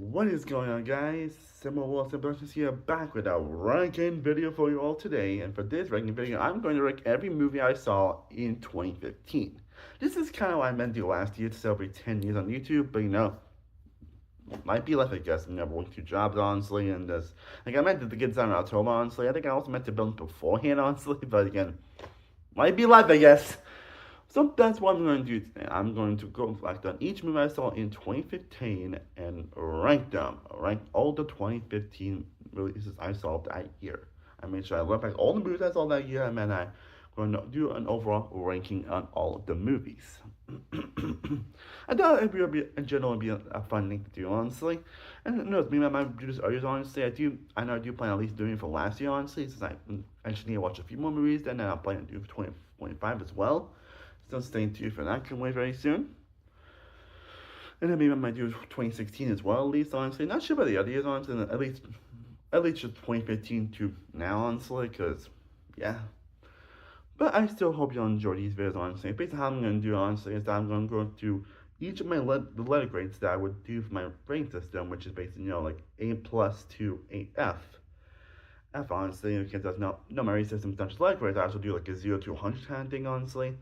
What is going on, guys? Similar Wilson Productions here, back with a ranking video for you all today. And for this ranking video, I'm going to rank every movie I saw in 2015. This is kind of what I meant to do last year to celebrate 10 years on YouTube, but might be left, I guess. I never worked two jobs, honestly, and this, like, I meant to get done in October, honestly. I think I also meant to build beforehand, honestly, but again, might be life, I guess. So that's what I'm going to do today. I'm going to go reflect on each movie I saw in 2015 and rank them. Rank all the 2015 releases I saw that year. I made sure I look back all the movies I saw that year, and then I'm going to do an overall ranking on all of the movies. I thought it would be, in general, be a fun thing to do, honestly. And no, me, I might do this earlier, honestly. I know I do plan at least doing it for last year, honestly, since I actually need to watch a few more movies, then I'll plan to do for 2025 as well. Still staying tuned for that, coming very soon. And then maybe I might do 2016 as well, at least, honestly. Not sure about the other years, honestly, at least just 2015 to now, honestly, because, yeah. But I still hope you'll enjoy these videos, honestly. Basically, how I'm going to do, honestly, is that I'm going to go through each of the letter grades that I would do for my rating system, which is basically, like A plus to A F, honestly, because there's no my rating system, such as letter grades, I also do like a 0 to 100 kind of thing, honestly.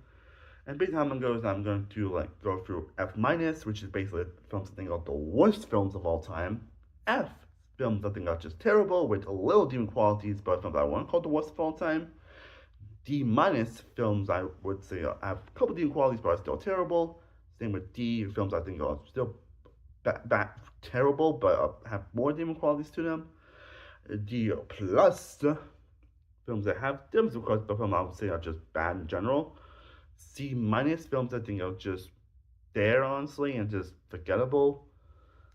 And basically how I'm going to go is I'm going to go through F minus, which is basically films I think are the worst films of all time. F, films I think are just terrible with a little demon qualities, but films I won't call the worst of all time. D minus, films I would say have a couple demon qualities but are still terrible. Same with D, films I think are still terrible but have more demon qualities to them. D plus, films that have demon qualities but films I would say are just bad in general. C minus, films I think are just there, honestly, and just forgettable.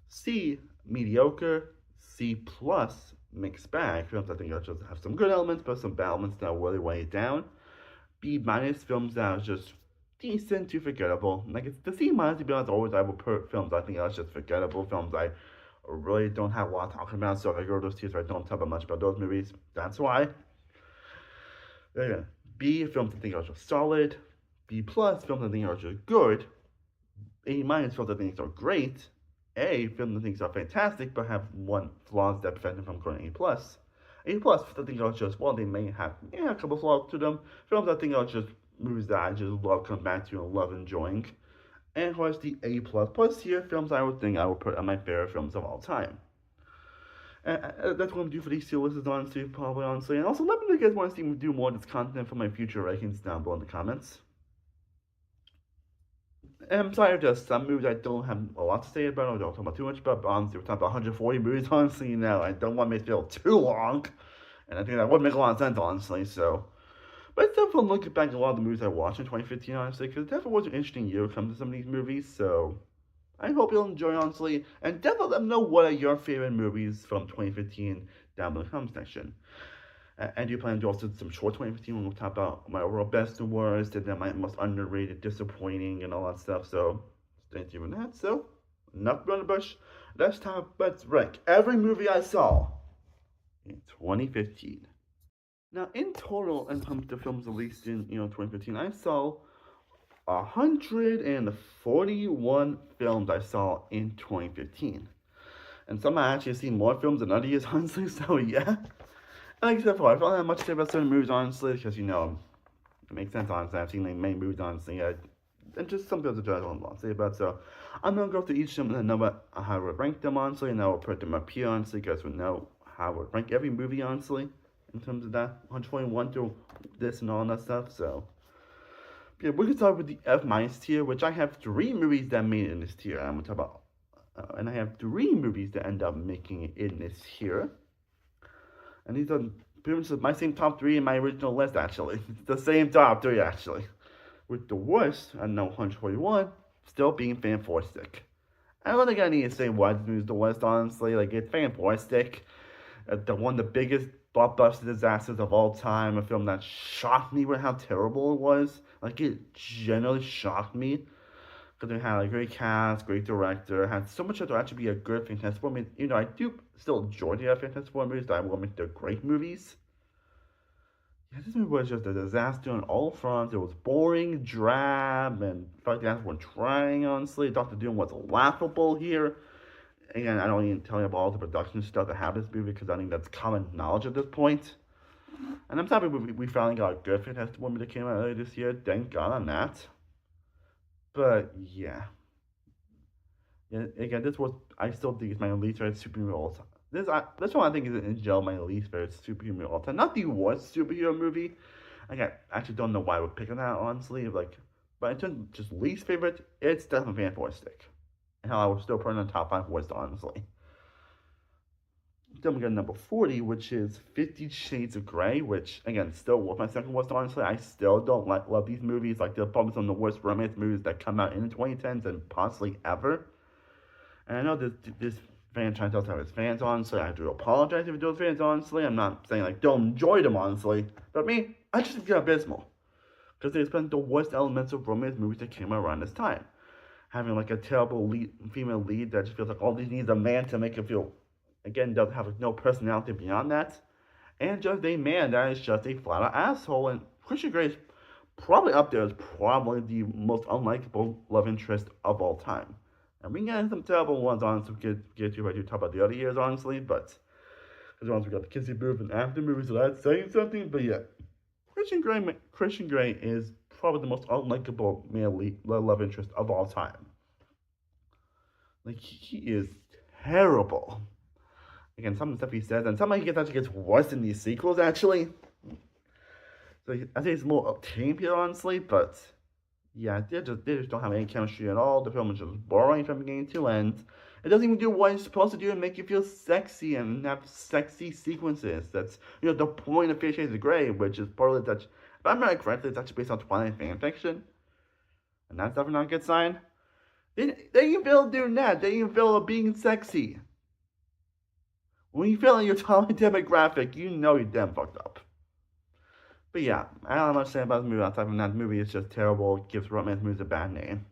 C, mediocre. C plus, mixed bag, films I think are just have some good elements, but some bad elements that really weigh it down. B minus, films that are just decent to forgettable. Like, it's the C minus, to be honest, always I will put films I think are just forgettable, films I really don't have a lot to talk about, so if I go to those tiers, I don't talk about much about those movies. That's why. B, films I think are just solid. B plus, films I think are just good. A minus, films I think are great. A, films I think are fantastic, but have one flaws that prevent them from going A plus. A plus, I think are just, well, they may have a couple flaws to them. Films I think are just movies that I just love coming back to and love enjoying. And of course, the A plus here, films I would think I would put on my favorite films of all time. And that's what I'm going to do for these two lists, honestly, probably, honestly. And also, let me know if you guys want to see me do more of this content for my future rankings down below in the comments. And I'm sorry if there's some movies I don't have a lot to say about, or don't talk about too much about, but honestly, we're talking about 140 movies, honestly, I don't want to make it feel too long. And I think that would make a lot of sense, honestly, so. But it's definitely looking back at a lot of the movies I watched in 2015, honestly, because it definitely was an interesting year when it comes to some of these movies, so. I hope you'll enjoy, honestly, and definitely let me know what are your favorite movies from 2015 down in the comment section. And do you plan to do also some short 2015 when we'll talk about my overall best and worst, and then my most underrated, disappointing, and all that stuff, so stay tuned for that. So, enough around the bush, let's rank every movie I saw in 2015. Now, in total, in terms of films released in 2015, I saw 141 films I saw in 2015. And some I actually seen more films than other years, honestly, so yeah. And like I said before, I don't have much to say about certain movies, honestly, because, it makes sense, honestly. I've seen like many movies, honestly, and just some films that I don't want to say about, so I'm going to go through each of them and know how I would rank them, honestly, and I will put them up here, honestly, you guys would know how I would rank every movie, honestly, in terms of that, 121 through this and all that stuff, so. Yeah, we can start with the F minus tier, which I have 3 movies that made it in this tier. I'm going to talk about, and I have 3 movies that end up making it in this tier. And these are pretty much my same top 3 in my original list, actually. It's the same top 3, actually. With the worst, I know 141, still being Fantastic. I don't think I need to say why this movie is the worst, honestly. Like, it's Fantastic. One of the biggest blockbuster disasters of all time. A film that shocked me with how terrible it was. Like, it generally shocked me. Because it had a great cast, great director, had so much to actually be a good Fantastic Four movie. I do still enjoy the Fantastic Four movies, that I will make the great movies. Yeah, this movie was just a disaster on all fronts. It was boring, drab, and felt like the actors weren't trying, honestly. Dr. Doom was laughable here. Again, I don't even tell you about all the production stuff that happened in this movie because I think that's common knowledge at this point. And I'm happy we finally got a good Fantastic Four movie that came out earlier this year. Thank God on that. But yeah. Again, this was, I still think it's my least favorite superhero of all time. This one I think is in general my least favorite superhero of all time. Not the worst superhero movie. Again, I actually don't know why we're picking that, honestly. But in terms of just least favorite, it's definitely Fantastic. And how I was still putting on top 5 worst, honestly. Then we got number 40, which is 50 Shades of Grey, which, again, still was my second worst, honestly. I still don't love these movies. Like, they're probably some of the worst romance movies that come out in the 2010s and possibly ever. And I know this franchise does have its fans, honestly. I have to apologize if it does fans, honestly. I'm not saying, like, don't enjoy them, honestly. But me, I just think they're abysmal. Because they spent the worst elements of romance movies that came out around this time. Having, like, a terrible female lead that just feels like all these needs a man to make it feel, again, doesn't have no personality beyond that. And just a man that is just a flat-out asshole. And Christian Grey is probably up there as probably the most unlikable love interest of all time. And we got some terrible ones, honestly, get to talk about the other years, honestly, but because once we got the Kissy Booth and after movies, so that's saying something, but yeah. Christian Grey is probably the most unlikable male love interest of all time. Like, he is terrible. Again, some of the stuff he says, and some of it actually gets worse in these sequels, actually. So I think it's more tame here, honestly, but yeah, they just don't have any chemistry at all. The film is just boring from beginning to end. It doesn't even do what it's supposed to do and make you feel sexy and have sexy sequences. That's, the point of 50 Shades of Grey, which is partly that, if I'm not correctly, it's actually based on Twilight fan fiction. And that's definitely not a good sign. They even fail doing that. They even fail at being sexy. When you fail in your Twilight demographic, you know you're damn fucked up. But yeah, I don't know much to say about this movie outside from that movie. It's just terrible. It gives romance movies a bad name.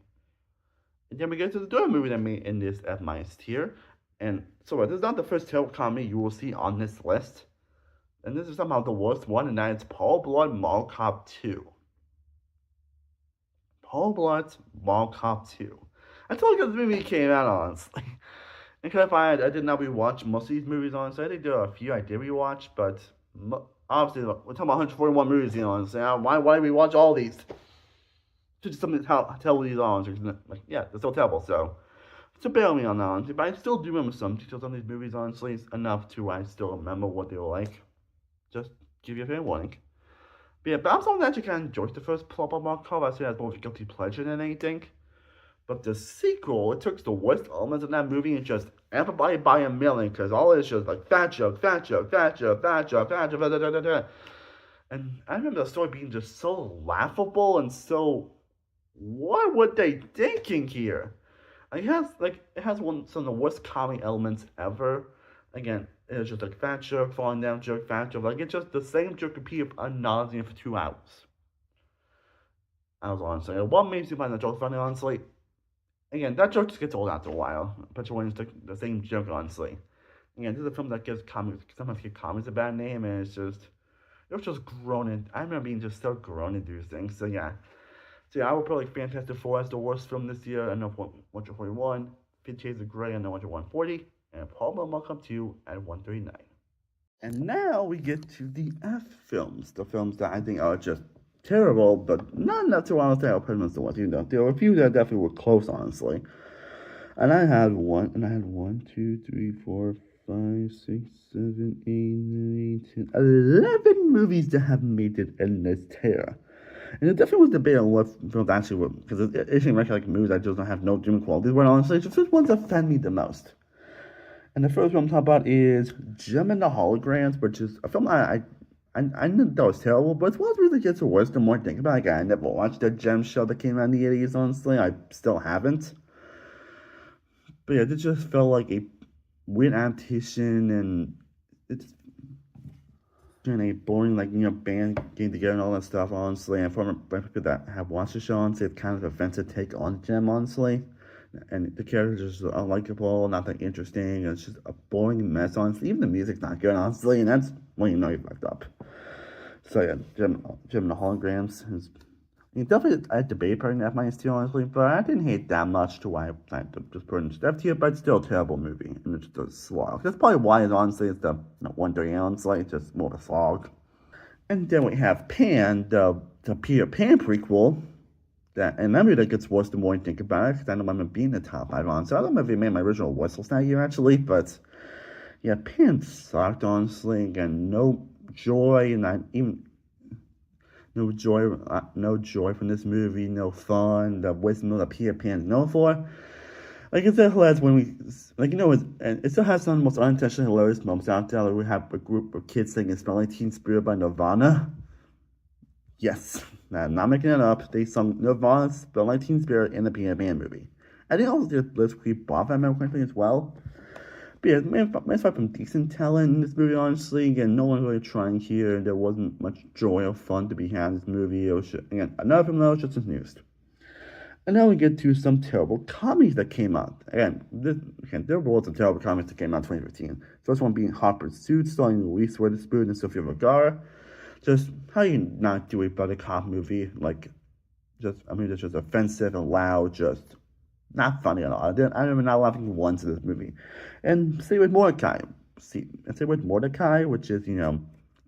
And then we get to the third movie that made in this F- tier. And so this is not the first terrible comedy you will see on this list. And this is somehow the worst one, and that is Paul Blart Mall Cop 2. Paul Blart Mall Cop 2. I told you this movie came out, honestly. And I did not rewatch most of these movies, honestly. I think there are a few I did rewatch, but obviously, we're talking about 141 movies, honestly. Why do we watch all these? Just something to tell these on. Like, yeah, they're still terrible, so bear with me on that, honestly. But I still do remember some details on these movies, honestly. It's enough to I still remember what they were like. Just give you a fair warning. But I'm someone that actually kind of enjoys the first Paul Blart Mall Cop. I say that's more of a guilty pleasure than anything. But the sequel, it took the worst elements of that movie and just amplified it by a million, because all it is just like fat joke, fat joke, fat joke, fat joke, fat joke, da, da, da, da. And I remember the story being just so laughable and so, what were they thinking here? Like, it has some of the worst comedy elements ever. Again, it's just like fat joke, falling down joke, fat joke. Like, it's just the same joke repeated ad nauseum for 2 hours. I was honestly, what makes you find that joke funny, honestly? Again, that joke just gets old after a while. But when it's the same joke, honestly. Again, this is a film that gives sometimes gives comedies a bad name, and it was just groaning. I remember being just so groaning through things. So yeah, I would put like Fantastic Four as the worst film this year. I know 141, 50 Shades of Grey, I know 140, and Paul Blart Mall Cop 2 at 139. And now we get to the F films, the films that I think are just terrible, but not enough to honestly I'll put them as the ones. There were a few that definitely were close, honestly. And I had 1, 2, 3, 4, 5, 6, 7, 8, 9, 10, 11 movies that have made it in this tier. And it definitely was debate on what films actually were, because it seemed like movies that just don't have no dream quality. But honestly, it's just ones that offend me the most. And the first one I'm talking about is Gem and the Holograms, which is a film I knew that was terrible, but it's one of the reasons it gets worse the more I think about it. Like, I never watched the Gem show that came out in the 80s, honestly. I still haven't. But yeah, it just felt like a weird adaptation, and it's a boring, band getting together and all that stuff, honestly. And for people that have watched the show, honestly, it's kind of an offensive take on Gem, honestly. And the characters are just unlikable, not that interesting. It's just a boring mess, honestly. Even the music's not good, honestly, and that's when you know you fucked up. So yeah, Gem and the Holograms is mean, definitely I debate putting F minus 2 honestly, but I didn't hate that much to why I plan to just put it in F tier, but it's still a terrible movie, and it's just a slog. That's probably why it honestly is the 130 honestly, it's just more of a slog. And then we have Pan, the Peter Pan prequel, and that movie that gets worse the more you think about it, because I don't remember being the top 5 on, so I don't know if it made my original whistles that year actually, but yeah, Pan sucked honestly, again, no joy, and I even no joy from this movie, no fun, the wisdom that Peter Pan is known for. Like it still has when we, like it still has some of the most unintentionally hilarious moments out there. Like we have a group of kids singing "Smell Like Teen Spirit" by Nirvana. Yes, I'm not making it up. They sung Nirvana's "Smell Like Teen Spirit" in the Peter Pan movie. I think also did Bliss Creep Bob, if I remember correctly, as well. But yeah, man, some decent talent in this movie, honestly. Again, no one really trying here. There wasn't much joy or fun to be had in this movie. It was just, again, another film that was just amused. And now we get to some terrible comedies that came out. There were some terrible comedies that came out in 2015. First one being Hot Pursuit, starring Reese Witherspoon and Sofia Vergara. Just, how you not do a buddy cop movie? It's just offensive and loud, just not funny at all. I remember not laughing once in this movie. And say with Mordecai. Say with Mordecai, which is,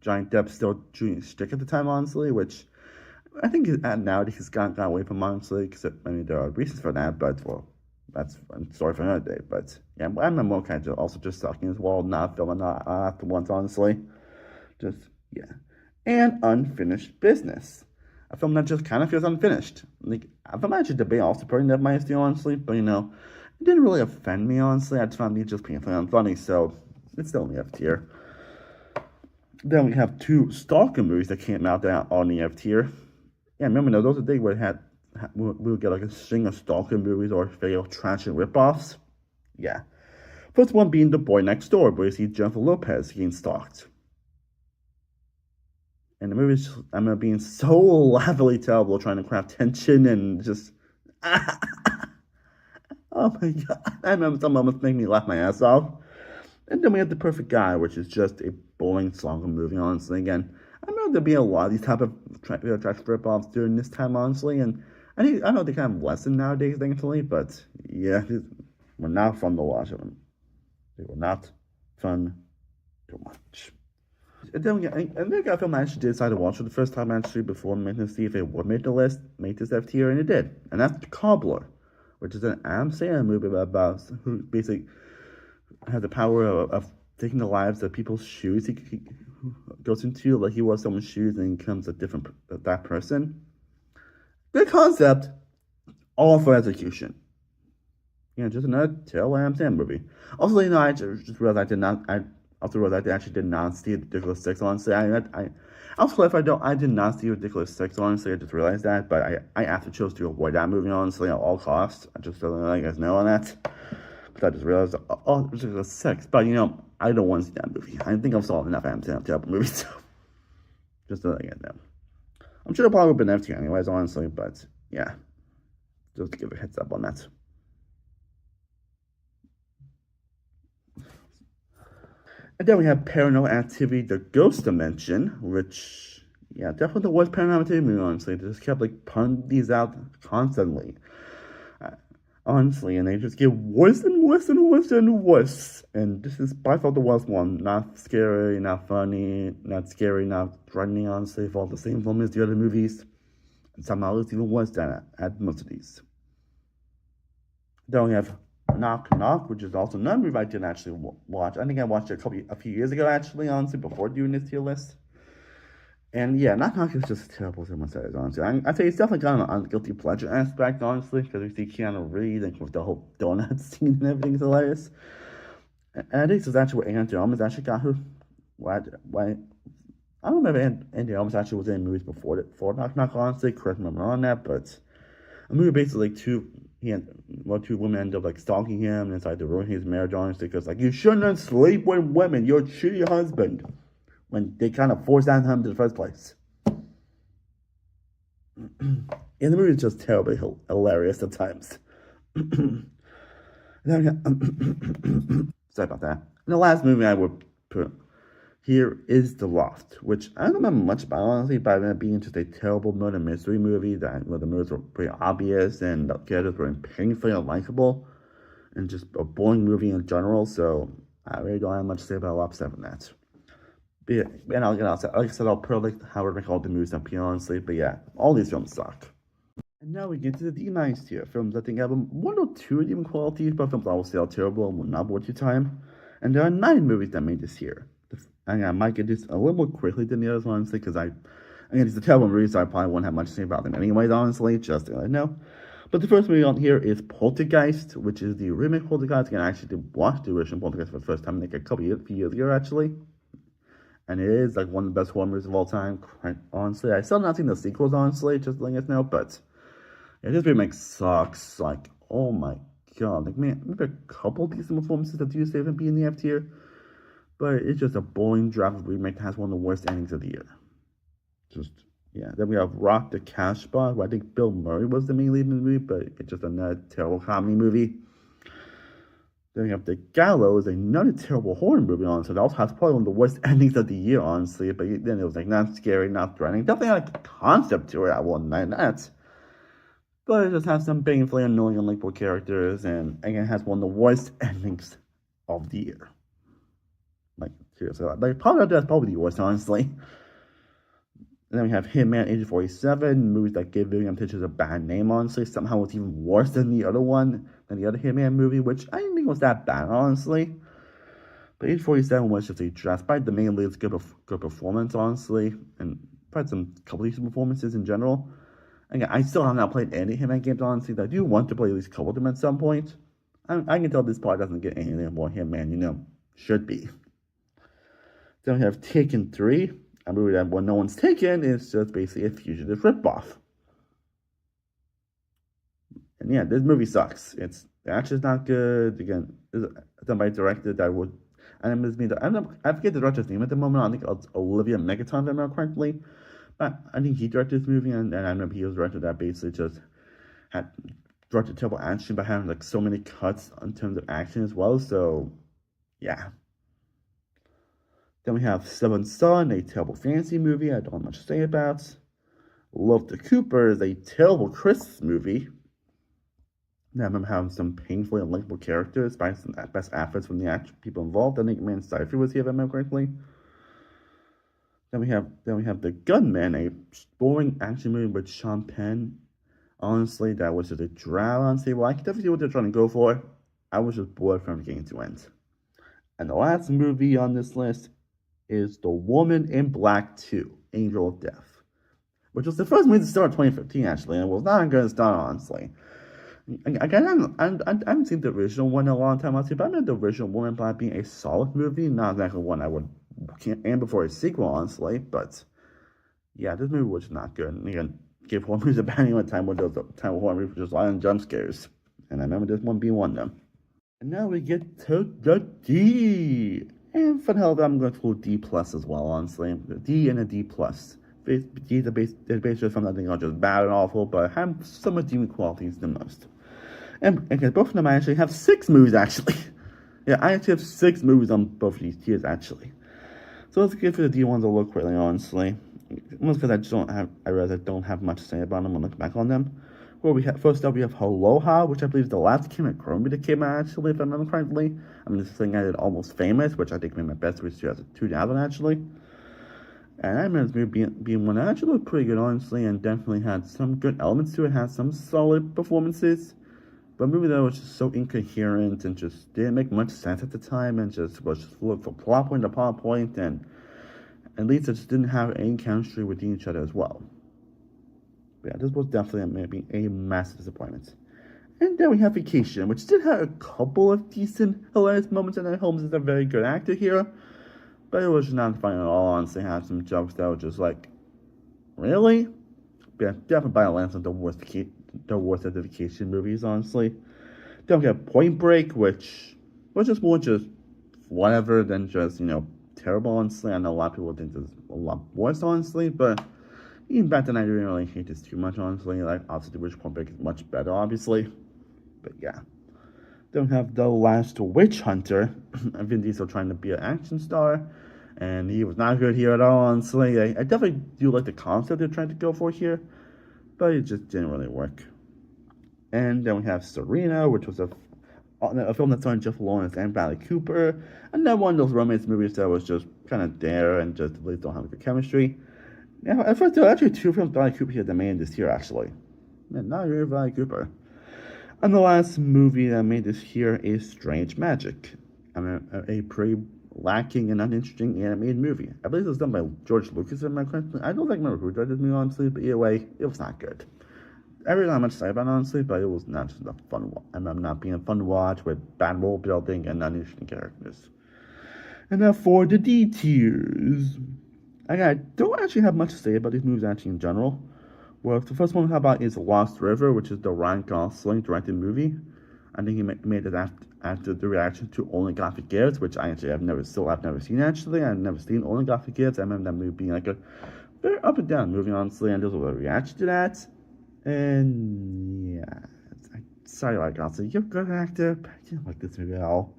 Johnny Depp still shooting stick at the time, honestly, which I think nowadays he's gotten away from, honestly, because, there are reasons for that, but, well, that's a story for another day. But, yeah, I remember Mordecai also just sucking as well, not filming after once, honestly. Just, yeah. And Unfinished Business. A film that just kind of feels unfinished. Like, I'm actually debating also putting that minus 2, honestly, but, it didn't really offend me, honestly. I just found it just painfully unfunny, so it's still in the F tier. Then we have 2 Stalker movies that came out that are on the F tier. Yeah, remember, those are the days where we would get like a string of Stalker movies or fail trash and ripoffs. Yeah. First one being The Boy Next Door, where you see Jennifer Lopez getting stalked. And the movie just, I remember being so laughably terrible, trying to craft tension and just, oh my god. I remember some moments making me laugh my ass off. And then we have The Perfect Guy, which is just a boring Stalker movie, honestly. Again, I remember there being a lot of these type of trash rip-offs during this time, honestly, and I know they kind of lessen nowadays, thankfully, but yeah, they were not fun to watch them. They were not fun to watch. And then we got a film I actually did decide to watch for the first time actually before making to see if it would make the list, make this F tier, and it did. And that's The Cobbler, which is an Adam Sandler movie about who basically has the power of taking the lives of people's shoes. He goes into like he was someone's shoes and becomes that person. Good concept, all for execution. Just another terrible Adam Sandler movie. Also, I just realized I actually did not see Ridiculous 6, honestly. I also clarify, I did not see Ridiculous 6, honestly. I just realized that, but I actually chose to avoid that movie, honestly, at all costs. I just don't let you guys know on that. Because I just realized, Ridiculous 6. But, I don't want to see that movie. I think I've saw enough Adam Sandler terrible movies, so. Just to let you guys know. I'm sure it'll probably been F tier anyways, honestly, but, yeah. Just to give a heads up on that. And then we have Paranormal Activity, The Ghost Dimension, which, yeah, definitely the worst Paranormal Activity movie, honestly. They just kept, punting these out constantly. Honestly, and they just get worse and worse and worse and worse. And this is by far the worst one. Not scary, not funny, not scary, not threatening, honestly, for all the same film as the other movies. And somehow it's even worse than at most of these. Then we have Knock Knock, which is also another movie I didn't actually watch. I think I watched it a few years ago, actually, honestly, before doing this tier list. And yeah, Knock Knock is just terrible, someone says, honestly. I'd say it's definitely got an guilty pleasure aspect, honestly, because we see Keanu Reeves and with the whole donut scene and everything is hilarious. And I think this is actually where Andy Armas actually got her. Why? I don't remember Andy Armas actually was in movies before Knock Knock, honestly. Correct me if I'm wrong on that, but a movie basically two women end up stalking him and decide to ruin his marriage, honestly, because you shouldn't sleep with women. You're a shitty husband. When they kind of forced that on him in the first place. And the movie is just terribly hilarious at times. Sorry about that. And the last movie I would put here is The Loft, which I don't remember much about, honestly, but I remember being just a terrible murder mystery movie where the murders were pretty obvious and the characters were painfully unlikable, and just a boring movie in general, so I really don't have much to say about Loft 7 that. But yeah, and like I said, I'll predict how I rank all the movies up here, honestly, but yeah, all these films suck. And now we get to the D-minus tier. Films I think have one or two redeeming qualities, but films I will say are terrible and will not worth your time. And there are 9 movies that made this year. And I might get this a little more quickly than the others, honestly, because again, these are terrible movies, so I probably won't have much to say about them anyways, honestly, just to let you know. But the first movie on here is Poltergeist, which is the remake Poltergeist. Again, I actually did watch the original Poltergeist for the first time, like a few years ago, actually. And it is like one of the best horror movies of all time, honestly. I still have not seen the sequels, honestly, just letting us know, but yeah, this remake sucks. Like, oh my god. Like, man, maybe a couple decent performances that do save and be in the F tier, but it's just a boring draft remake that has one of the worst endings of the year. Just, yeah. Then we have Rock the Cash Spot, where I think Bill Murray was the main lead in the movie, but it's just another terrible comedy movie. Then we have The Gallows, another terrible horror movie, honestly. That also has probably one of the worst endings of the year, honestly. But then it was like not scary, not threatening. Definitely had a concept to it, I won't deny that. But it just has some painfully annoying and unlikable characters, and again, has one of the worst endings of the year. Like, seriously, like, that's probably the worst, honestly. And then we have Hitman Agent 47, movies that give William Pitchers a bad name, honestly. Somehow it's even worse than the other one, than the other Hitman movie, which I didn't think was that bad, honestly. But Agent 47 was just a draft by the main lead's good performance, honestly, and probably some couple decent performances in general. Again, I still have not played any Hitman games, honestly. I do want to play at least a couple of them at some point. I can tell this part doesn't get anything more Hitman, should be. Then we have Taken 3. A movie that when no one's taken is just basically a fugitive ripoff. And yeah, this movie sucks. The action's not good. Again, it's done by a director that would. I forget the director's name at the moment. I think it's Olivia Megaton, if I remember correctly. But I think he directed this movie, and I remember he was a director that basically just had directed terrible action by having like so many cuts in terms of action as well. So, yeah. Then we have Seventh Son, a terrible fantasy movie I don't have much to say about. Love the Cooper is a terrible Christmas movie. I remember having some painfully unlikable characters by some best efforts from the people involved. I think Man Cypher was here, if I remember correctly. Then we have The Gunman, a boring action movie with Sean Penn. Honestly, that was just a drag, honestly. Well, I can definitely see what they're trying to go for. I was just bored from beginning to end. And the last movie on this list is The Woman in Black 2, Angel of Death, which was the first movie to start in 2015, actually, and it was not a good start, honestly. Again, I haven't seen the original one in a long time, honestly, but I remember the original Woman in Black being a solid movie, not exactly one I would aim before a sequel, honestly, but yeah, this movie was not good. And again, gave horror movies a bad name at a time when there was a time of horror movies just a lot of jump scares, and I remember this one being one of them. And now we get to the D. And for the hell of it, I'm going to include D plus as well, honestly. The D and a D plus. They're basically from that thing are just bad and awful, but have some redeeming qualities the most. And okay, both of them I actually have 6 movies, actually. Yeah, I actually have 6 movies on both of these tiers, actually. So let's get for the D ones a little quickly, honestly. Most because I realize I don't have much to say about them when I look back on them. Well, first up, we have Aloha, which I believe is the last Kim movie that came out, actually, if I remember correctly. I mean, this thing I did Almost Famous, which I think made my best was 2000, actually. And I remember this movie being one that actually looked pretty good, honestly, and definitely had some good elements to it, had some solid performances. But a movie that was just so incoherent and just didn't make much sense at the time, and just was just full of plot point to plot point, and at least it just didn't have any chemistry with each other as well. But yeah, this was definitely maybe a massive disappointment. And then we have Vacation, which did have a couple of decent, hilarious moments, and Holmes is a very good actor here. But it was just not funny at all, honestly. It had some jokes that were just like, really? But yeah, definitely by a lens of the worst of the Vacation movies, honestly. Then we have Point Break, which was just more just whatever than just, terrible, honestly. I know a lot of people think this is a lot worse, honestly, but even back then, I didn't really hate this too much, honestly. Like, obviously, the Witch Point Break is much better, obviously. But yeah. Then we have The Last Witch Hunter. Vin Diesel trying to be an action star. And he was not good here at all, honestly. I definitely do like the concept they're trying to go for here, but it just didn't really work. And then we have Serena, which was a film that starred Jeff Lawrence and Bradley Cooper. Another one of those romance movies that was just kind of there and just really don't have good chemistry. Now, at first, there were actually two films Bradley Cooper here that made this year, actually. Man, not really Bradley Cooper. And the last movie that made this year is Strange Magic. I mean, a pretty lacking and uninteresting animated movie. I believe it was done by George Lucas, in my question. I don't remember who directed this movie, honestly, but either way, it was not good. I really don't have much to say about it, honestly, but it was not just enough fun. I'm not being a fun watch with bad world building and uninteresting characters. And now for the D tiers. I don't actually have much to say about these movies actually in general. Well, the first one we have about is Lost River, which is the Ryan Gosling directed movie. I think he made it after the reaction to Only God Forgives, which I actually I've never seen actually. I've never seen Only God Forgives. I remember that movie being like a very up and down movie, honestly, and there was a reaction to that. And yeah, sorry, Ryan Gosling, you're a good actor, but I didn't like this movie at all.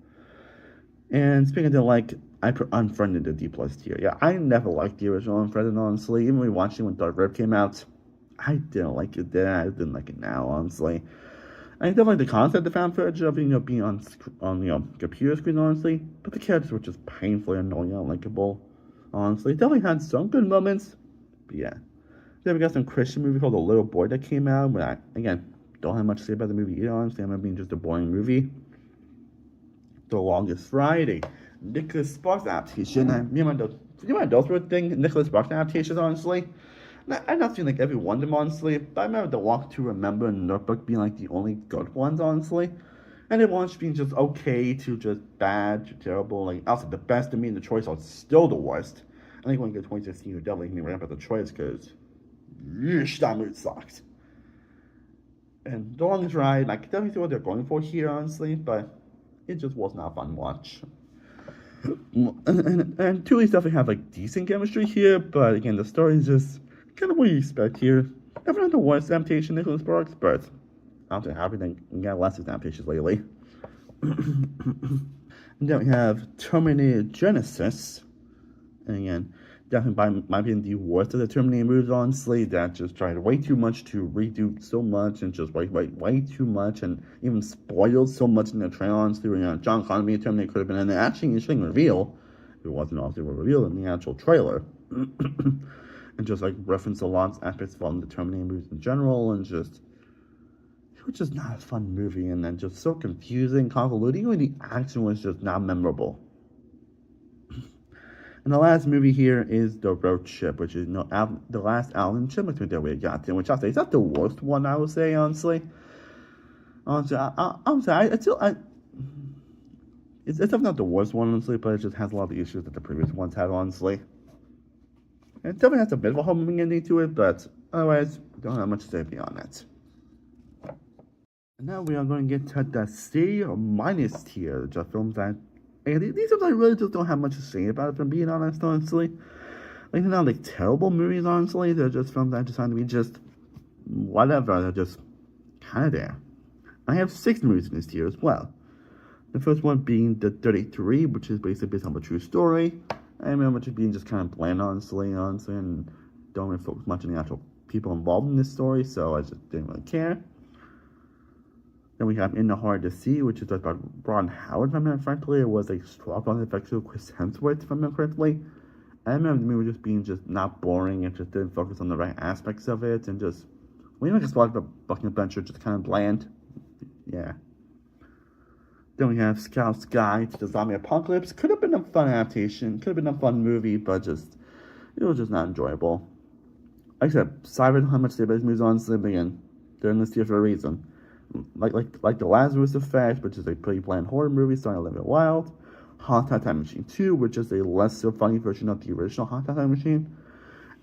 And speaking of like, I unfriended the D plus tier. Yeah, I never liked the original Unfriended, honestly. Even when we watched it when Dark Rib came out, I didn't like it then. I didn't like it now, honestly. I definitely like the concept of found footage of being on computer screen, honestly. But the characters were just painfully annoying and unlikable, honestly. It definitely had some good moments, but yeah. Then we got some Christian movie called The Little Boy that came out. But I, again, don't have much to say about the movie either, honestly. I remember being just a boring movie. The Longest Friday, Nicholas Sparks adaptation. Me and my adults were thinking Nicholas Sparks adaptations, honestly. I've not seen like every one of them, honestly, but I remember The Walk to Remember and Notebook being like the only good ones, honestly. And the ones being just okay to just bad to terrible. Like, also the best to me and The Choice are still the worst. I think when you get 2016, you definitely can ramp up The Choice because, that movie sucks. And The Longest Ride, I can definitely see what they're going for here, honestly, but it just was not a fun watch. And two of these definitely have like decent chemistry here, but again, the story is just kind of what you expect here. Never not the worst adaptation, Nicholas Sparks, but I'm too happy that we got less adaptations lately. And then we have Terminator Genesis. And again, definitely might be the worst of the Terminator movies, honestly, that just tried way too much to redo so much and just way too much and even spoiled so much in the trailer, honestly, where, John Connor being Terminator could have been an actually interesting reveal. It wasn't obviously revealed in the actual trailer. And just like reference a lot of aspects from the Terminator movies in general, and just it was just not a fun movie, and then just so confusing, convoluted. Even the action was just not memorable. And the last movie here is The Road Trip, which is the last Alan Chipmunk movie that we got in, which I'll say is not the worst one, I would say, honestly. Honestly, it's definitely not the worst one, honestly, but it just has a lot of the issues that the previous ones had, honestly. And it definitely has a bit of a homecoming ending to it, but otherwise, don't have much to say beyond that. And now we are going to get to the C minus tier, just films that, and these films I really just don't have much to say about, if I'm being honest, honestly. Like, they're not like terrible movies, honestly. They're just films that just find to be just whatever. They're just kind of there. I have 6 movies in this tier as well. The first one being The 33, which is basically based on a true story. I remember it being just kind of bland, honestly, and don't really focus much on the actual people involved in this story, so I just didn't really care. Then we have In the Heart of the Sea, which is about Ron Howard, if I remember correctly. It was a strong on affection with Chris Hemsworth, if I remember correctly. I remember the movie just being just not boring and just didn't focus on the right aspects of it, and just, when you just watch the Bucking Adventure, just kind of bland. Yeah. Then we have Scout's Guide to the Zombie Apocalypse. Could have been a fun adaptation, could have been a fun movie, but just, it was just not enjoyable. Like I said, sorry how much they base movies honestly, but again, they're in this tier for a reason. Like The Lazarus Effect, which is a pretty bland horror movie starring Olivia Wilde. Hot Tub Time Machine 2, which is a less so funny version of the original Hot Tub Time Machine.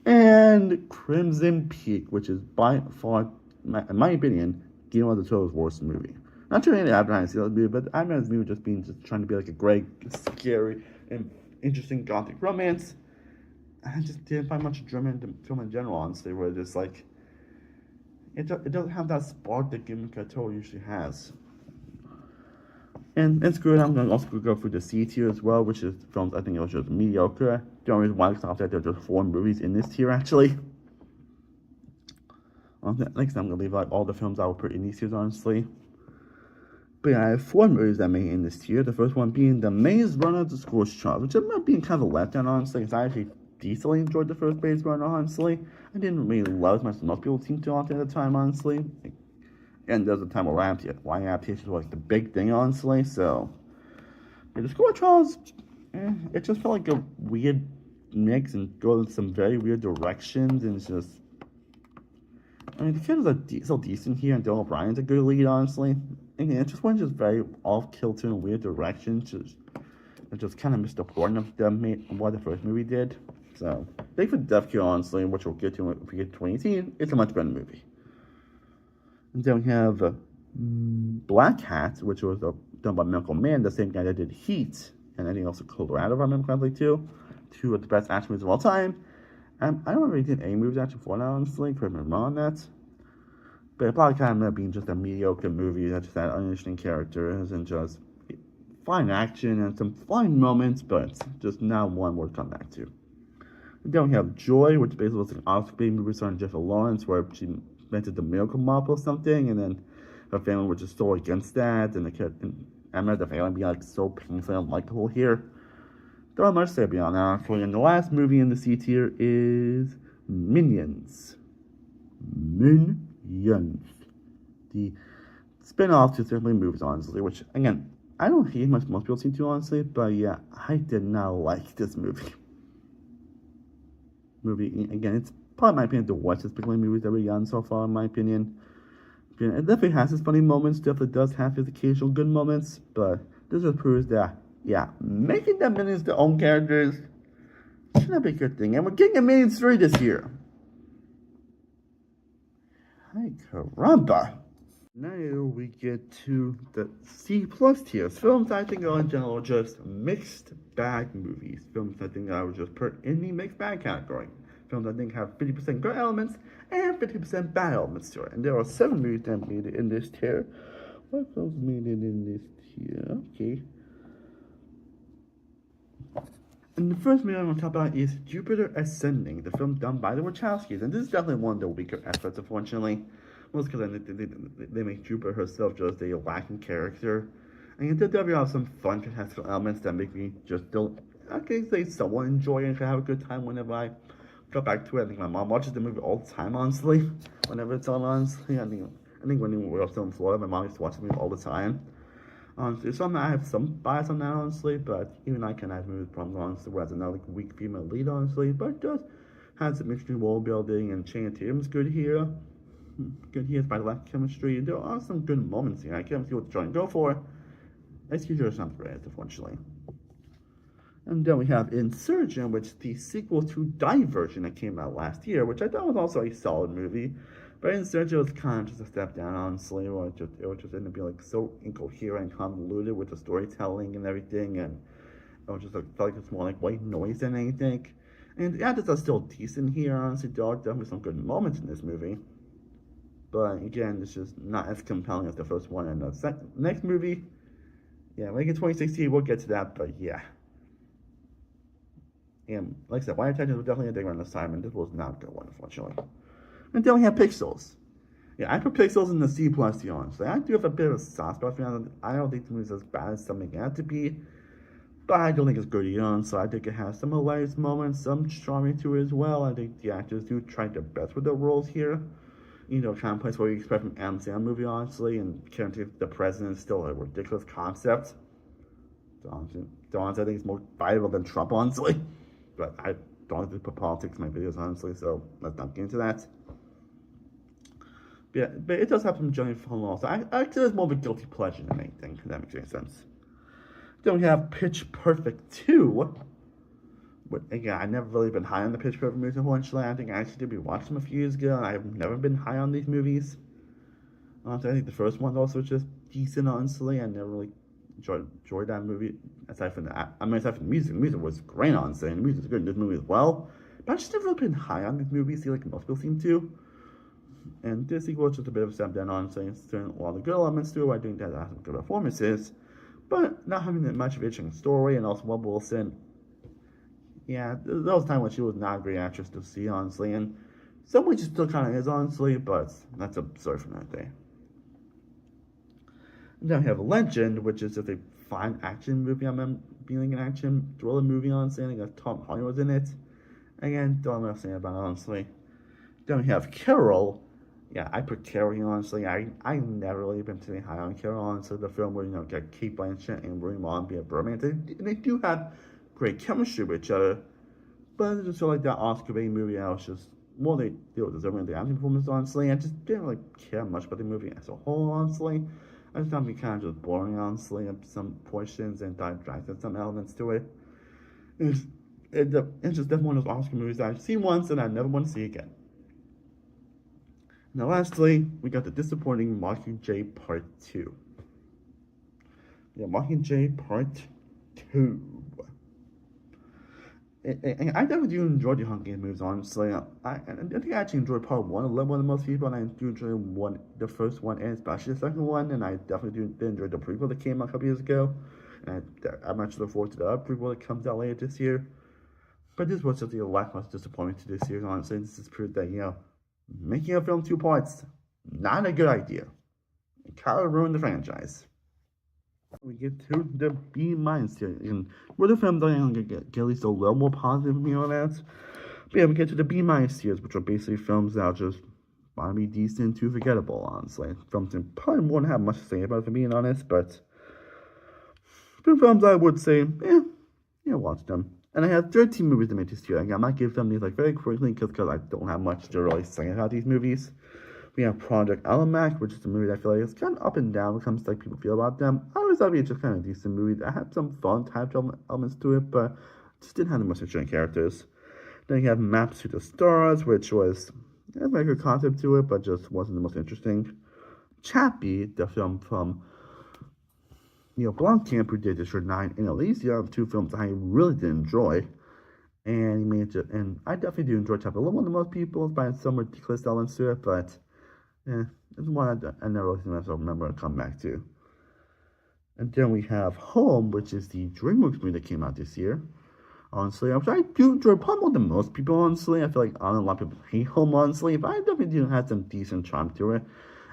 And Crimson Peak, which is by far, in my opinion, Guillermo del Toro's worst movie. Not trying to advertise the movie, but I remember this movie just trying to be like a great, scary, and interesting gothic romance. I just didn't find much drama in the film in general, honestly, where just like, it doesn't have that spark that Guillermo del Toro usually has. And it's good. I'm going to also go through the C tier as well, which is films I think it was just mediocre. The only reason why I stopped that there are just 4 movies in this tier actually. Next time I'm going to leave like all the films I would put in these tiers honestly. But yeah, I have 4 movies that made it in this tier. The first one being The Maze Runner: The Scorched Child, which ended up being kind of a letdown honestly, because I actually decently enjoyed the first Maze Runner honestly. I didn't really love as much as most people seem to at the time honestly. And there's a time where adaptation was like the big thing honestly, so yeah, the Scorched Child, it just felt like a weird mix and goes in some very weird directions, and it's just, I mean, the kid is still decent here, and Dylan O'Brien's a good lead, honestly. And it just went just very off-kilter in weird directions. It just kind of missed the point of what the first movie did. So, thanks for Death Cure, honestly, which we'll get to if we get to 2018. It's a much better movie. And then we have Black Hat, which was done by Michael Mann, the same guy that did Heat, and I think also Colorado, if I remember correctly, too. 2 of the best action movies of all time. I don't remember he did any movies actually before that, honestly. Correct me if I'm wrong on that. But it probably kind of ended up being just a mediocre movie that just had uninteresting characters and just fine action and some fine moments, but just not one worth coming back to. And then we have Joy, which basically was an off-screen movie starring Jennifer Lawrence, where she invented the miracle mop or something, and then her family was just so against that, and I remember the family being like so painfully unlikable here. There are much to say beyond that. And the last movie in the C tier is Minions. Minions. The spin-off to simply movies, honestly, which, again, I don't hate much most people seem to, honestly, but yeah, I did not like this movie. Again, it's probably, in my opinion, the worst particular movies that we've gotten so far, in my opinion. It definitely has its funny moments, definitely does have its occasional good moments, but this just proves that, yeah, making the Minions their own characters should not be a good thing. And we're getting a Minions 3 this year. Hi, caramba. Now we get to the C+ tiers. Films I think are in general just mixed bag movies. Films I think I would just put in the mixed bag category. Films I think have 50% good elements and 50% bad elements to it. And there are 7 movies that made it in this tier. What films made it in this tier? Okay. And the first movie I'm going to talk about is Jupiter Ascending, the film done by the Wachowskis. And this is definitely one of the weaker efforts, unfortunately. Mostly because they make Jupiter herself just a lacking character. And they definitely have some fun, fantastical elements that make me just still, I can say, somewhat enjoy it and have a good time whenever I go back to it. I think my mom watches the movie all the time, honestly. Whenever it's on, honestly. I think when we were still in Florida, my mom used to watch the movie all the time. Honestly, so I have some bias on that, honestly, but even I can have movies problems, honestly, where it's another weak female lead, honestly, but it does have some interesting world building, and Channing Tatum's good here. Good here, by the chemistry. There are some good moments here. I can't see what they're trying to go for. Execution is not great, unfortunately. And then we have Insurgent, which is the sequel to Divergent that came out last year, which I thought was also a solid movie. But Insurgent was kind of just a step down, honestly. It was just ended up being like so incoherent and convoluted with the storytelling and everything, and it was just felt like it's more like white noise than anything. And the actors are still decent here, honestly. There are definitely some good moments in this movie. But again, it's just not as compelling as the first one. And the next movie, yeah, like in 2016, we'll get to that, but yeah. And like I said, White Titans was definitely a big run assignment. This was not a good one, unfortunately. And then we have Pixels. Yeah, I put Pixels in the C+ here, honestly. I do have a bit of a soft spot for it. I don't think the movie's as bad as something it had to be. But I don't think it's good either, so I think it has some hilarious moments, some charming to it as well. I think the actors do try their best with their roles here. You know, kind of place where you expect from Adam Sandler movie, honestly, and guarantee the president is still a ridiculous concept. Honestly, I think it's more viable than Trump, honestly. But I don't like to put politics in my videos, honestly, so let's not get into that. But yeah, but it does have some genuine fun also. I consider it's more of a guilty pleasure than anything, if that makes any sense. Then we have Pitch Perfect 2. But again, I've never really been high on the Pitch Perfect movies, unfortunately. I think I actually did rewatch them a few years ago, and I've never been high on these movies. I think the first one's also just decent, honestly. I never really enjoyed that movie. Aside from the music. The music was great, honestly, and the music was good in this movie as well. But I've just never really been high on these movies, like most people seem to. And this sequel is just a bit of a step down, honestly. It's a lot of good elements to it. I think that has some good performances. but not having that much of an interesting story, and also Webb Wilson, yeah, there was a time when she was not a great actress to see, honestly, and some ways she still kind of is, honestly, but that's a story from that day. And then we have Legend, which is just a fine action movie. I'm being an action thriller movie, honestly. I think Tom Hardy was in it. Again, don't know what I'm saying about it, honestly. Then we have Carol. Yeah, I put Carol here, honestly. I never really been too high on Carol, honestly. The film where, get Kate Blanchett and Rooney Mara be a bromance. They do have great chemistry with each other. But I just feel like that Oscar bait movie, I was just more they were deserving of the acting performance, honestly. I just didn't really care much about the movie as a whole, honestly. I just found it kind of just boring, honestly, at some portions, and thought dragged some elements to it. It's just definitely one of those Oscar movies that I've seen once and I never want to see again. Now, lastly, we got the disappointing Mockingjay Part 2. Yeah, Mockingjay Part 2. And I definitely do enjoy the Hunger Games movies, honestly. I think I actually enjoyed Part 1 a little more than most people, and I do enjoy the first one and especially the second one, and I definitely did enjoy the prequel that came out a couple years ago. And I'm actually looking forward to the prequel that comes out later this year. But this was just a lackluster disappointment to this year, honestly. This is proof that, making a film 2 parts, not a good idea. It kind of ruined the franchise. We get to the B- tier, and where the film doesn't get at least a little more positive from me on that. But yeah, we get to the B- tiers, which are basically films that are just want to be decent to forgettable, honestly. Films that probably won't have much to say about it, for being honest, but for films I would say, watch them. And I have 13 movies to make this year. Again, I might give them these very quickly because I don't have much to really say about these movies. We have Project Almanac, which is a movie that I feel like it's kind of up and down when it comes to people feel about them. I always thought it was just kind of a decent movie that had some fun type elements to it, but just didn't have the most interesting characters. Then you have Maps to the Stars, which was a very good concept to it, but just wasn't the most interesting. Chappie, the film from Neil Blomkamp, who did District 9 and Elysia, 2 films I really did enjoy. And I definitely do enjoy Chappie a little more than most people, by some ridiculous elements to it, but it's one I never really remember to come back to. And then we have Home, which is the DreamWorks movie that came out this year. Honestly, which I do enjoy probably more than most people, honestly. I feel like a lot of people hate Home, honestly, but I definitely do have some decent charm to it.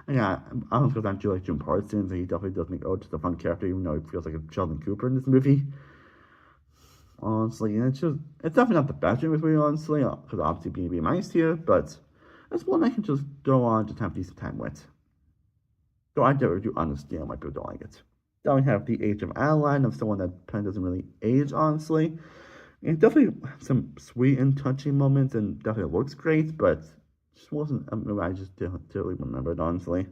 And yeah, I don't because I do like Jim Parsons, and he definitely does make Ode to the fun character, even though he feels like a Sheldon Cooper in this movie. Honestly, and it's definitely not the best DreamWorks movie, honestly, because obviously being nice here, but it's one I can just go on, just have a decent time with. Though I never do understand why people don't like it. Then we have The Age of Adeline, of someone that kind of doesn't really age, honestly. And definitely some sweet and touching moments, and definitely looks great, but just wasn't a movie I just didn't really remember it, honestly.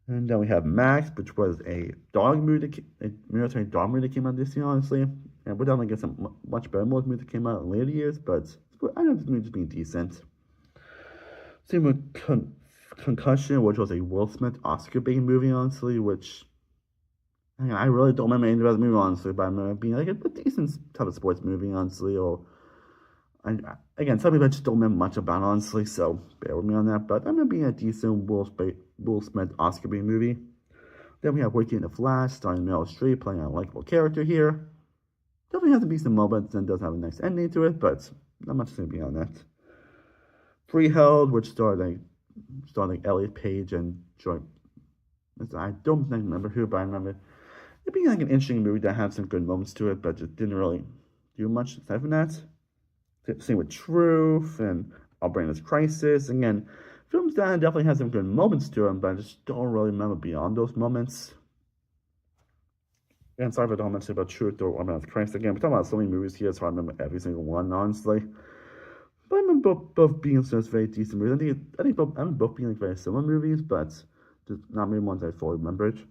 And then we have Max, which was a military dog movie that came out this year, honestly. And we're definitely get some much better movie that came out in later years, but I know this movie just being decent. Same with Concussion, which was a Will Smith Oscar bait movie, honestly, which I really don't remember any of the movie, honestly, but I remember being like a decent type of sports movie, honestly, again, some people I just don't remember much about, honestly, so bear with me on that, but I remember being a decent Will Smith Oscar bait movie. Then we have Waking in the Flash, starring Meryl Streep, playing a likable character here. Definitely has some decent moments and does have a nice ending to it, but not much to be on that. Freeheld, which starred Elliot Page and Joy. I don't remember who, but I remember it being like an interesting movie that had some good moments to it, but just didn't really do much aside from that. Same with Truth and Our Brainless Crisis. Again, films that definitely have some good moments to them, but I just don't really remember beyond those moments. And sorry if I don't mention about Truth or Our Brainless Crisis. Again, we're talking about so many movies here, so I remember every single one, honestly. But I remember both being just very decent movies. I think both being very similar movies, but just not many ones I fully remembered.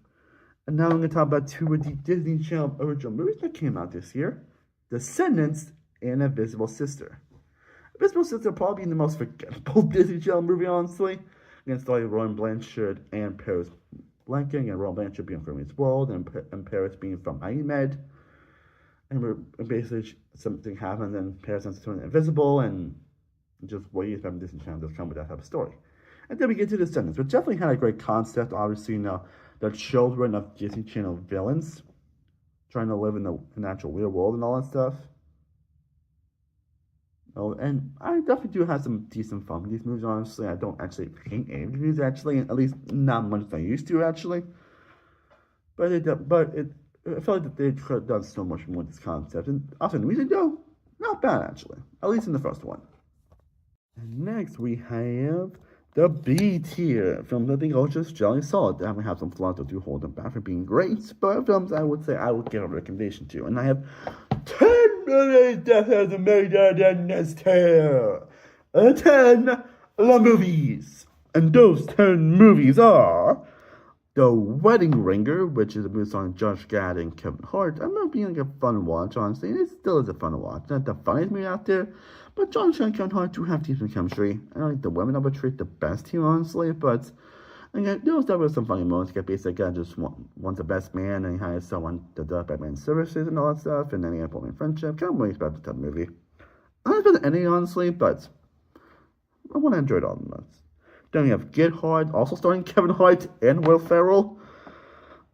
And now I'm going to talk about 2 of the Disney Channel original movies that came out this year: Descendants and Invisible Sister. Invisible Sister probably being the most forgettable Disney Channel movie, honestly. Again, starring Rowan Blanchard and Paris Blanking, and Rowan Blanchard being from Its World, and Paris being from IMED. And basically something happens, and Paris ends up turning invisible, and just what you expect from Disney Channel does come with that type of story. And then we get to Descendants, which definitely had a great concept. Obviously, the children of Disney Channel villains. trying to live in the natural real world and all that stuff. Oh, and I definitely do have some decent fun with these movies, honestly. I don't actually hate any of these, actually, at least not much as I used to, actually. I felt like they could have done so much more with this concept. And also, the music, though, not bad, actually. At least in the first one. And next, we have the B tier. Films I think are just generally solid. They haven't had some flaws that do hold them back from being great, but films I would say I would give a recommendation to. And I have 10 movies that has made it in this tier. 10 movies. And those 10 movies are The Wedding Ringer, which is a movie starring Josh Gad and Kevin Hart. I remember being like a fun watch, honestly, and it still is a fun watch. Not the funniest movie out there, but Josh Gad and Kevin Hart do have decent chemistry. I don't think the women of a treat the best here, honestly, but again, there was some funny moments. Get basically guy just wants the best man, and he hires someone to do Batman services and all that stuff, and then he has a friendship. Kind of really expect the type of movie. I don't know the ending, honestly, but I want to enjoy it all the most. Then we have Get Hard, also starring Kevin Hart and Will Ferrell.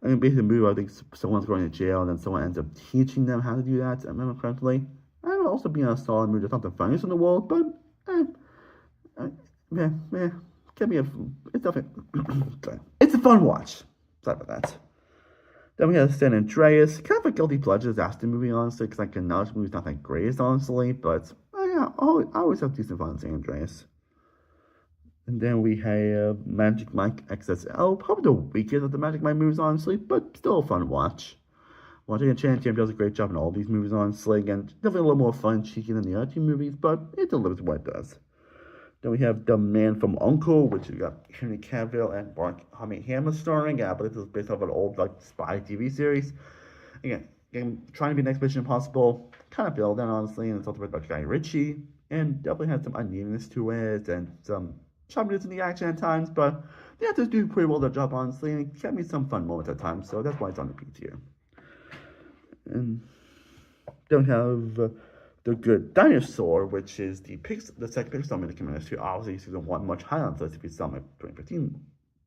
I mean, basically, the movie, I think someone's going to jail, and then someone ends up teaching them how to do that, if I remember correctly. I don't know, also being a solid movie. It's not the funniest in the world, but, it's definitely, it's a fun watch. Sorry about that. Then we have San Andreas, kind of a guilty pleasure disaster movie, honestly, because I can acknowledge the movie's not that great, honestly, but, yeah, I always have decent fun in San Andreas. And then we have Magic Mike XSL, probably the weakest of the Magic Mike movies, honestly, but still a fun watch. Watching a Channing Tatum does a great job in all these movies, honestly, and definitely a little more fun and cheeky than the other two movies, but it delivers what it does. Then we have The Man from U.N.C.L.E., which we got Henry Cavill and Mark Hamill starring. I believe this is based off an old spy TV series. Again, trying to be the next Mission Impossible, kind of build that, honestly, and it's also about Guy Ritchie, and definitely has some unevenness to it, and some choppiness in the action at times, but the actors do pretty well their job, honestly, and it kept me some fun moments at times, so that's why it's on the B tier. And then we have The Good Dinosaur, which is the second Pixar movie coming to obviously season 1 much higher on the list if you saw my 2015.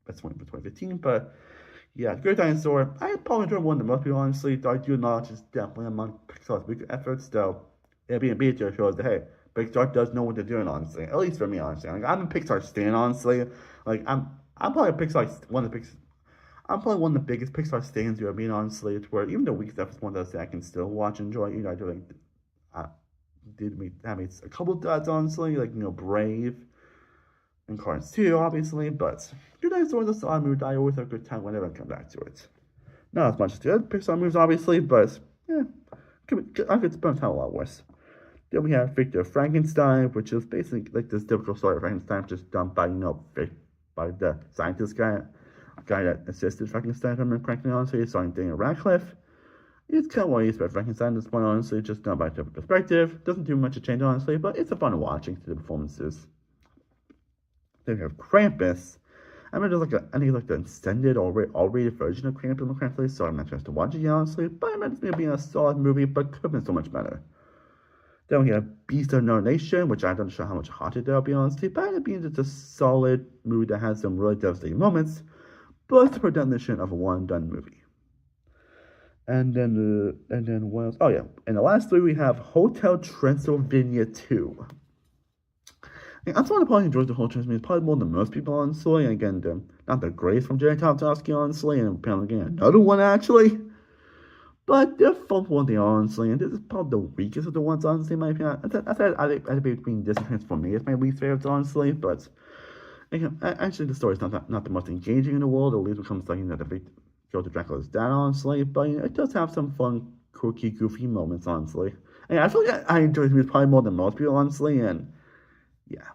That's 2015, but yeah, The Good Dinosaur, I probably enjoyed one of the most people, honestly, though I do acknowledge it's definitely among Pixar's bigger efforts, though it being a B tier shows that, hey, Pixar does know what they're doing, honestly. At least for me, honestly. Like, I'm a Pixar stan, honestly. Like, I'm probably one of the biggest Pixar stans you ever been, honestly. It's where even the weak stuff is one that I can still watch and enjoy. You know, I do have a couple of duds, honestly, like, you know, Brave and Cars 2, obviously, but Good Dinosaur is a solid movie. I always have a good time whenever I come back to it. Not as much as the other Pixar movies, obviously, but yeah, I could spend time a lot worse. Then we have Victor Frankenstein, which is basically like this typical story of Frankenstein, just done by, by the scientist guy that assisted Frankenstein, if I remember correctly, honestly, starring Daniel Radcliffe. It's kind of what you expect Frankenstein at this point, honestly, just done by a different perspective. Doesn't do much to change, honestly, but it's a fun watching to the performances. Then we have Krampus. I mean, there's I think it's the extended or rated version of Krampus, so I'm not interested to watch it yet, honestly, but I mean, it's being a solid movie, but could have been so much better. Then we have Beast of Another Nation, which I don't know how much hotter they'll be, honestly, but it being just a solid movie that has some really devastating moments, but it's the production of a one-done movie. And then what else? Oh yeah, and the last three we have Hotel Transylvania 2. And I'm someone who probably enjoys the whole Transylvania, probably more than most people, honestly. And again, not the greatest from Jerry Tartakovsky, honestly, and apparently getting another one, actually. But they're fun for one thing, honestly, and this is probably the weakest of the ones, honestly, in my opinion. I said I'd be between this and Transformers as my least favorite, honestly, but again, actually the story's not the most engaging in the world, at least when it comes to, the go to Dracula's dad, honestly, but it does have some fun, quirky, goofy moments, honestly. And I feel like I enjoy this movie probably more than most people, honestly, and yeah.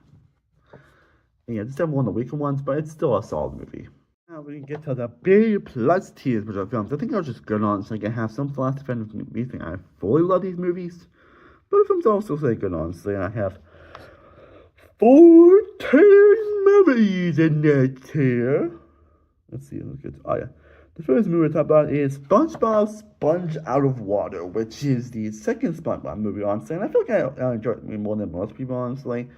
And yeah, it's definitely one of the weaker ones, but it's still a solid movie. Now we can get to the B plus tiers, which are films I think are just good, honestly. I can have some flaws depending on me think I fully love these movies, but the films also say good, honestly. And I have 14 movies in that tier. Let's see, oh yeah. The first movie I talk about is SpongeBob Sponge Out of Water, which is the second SpongeBob movie, honestly. And I feel like I enjoy it more than most people, honestly.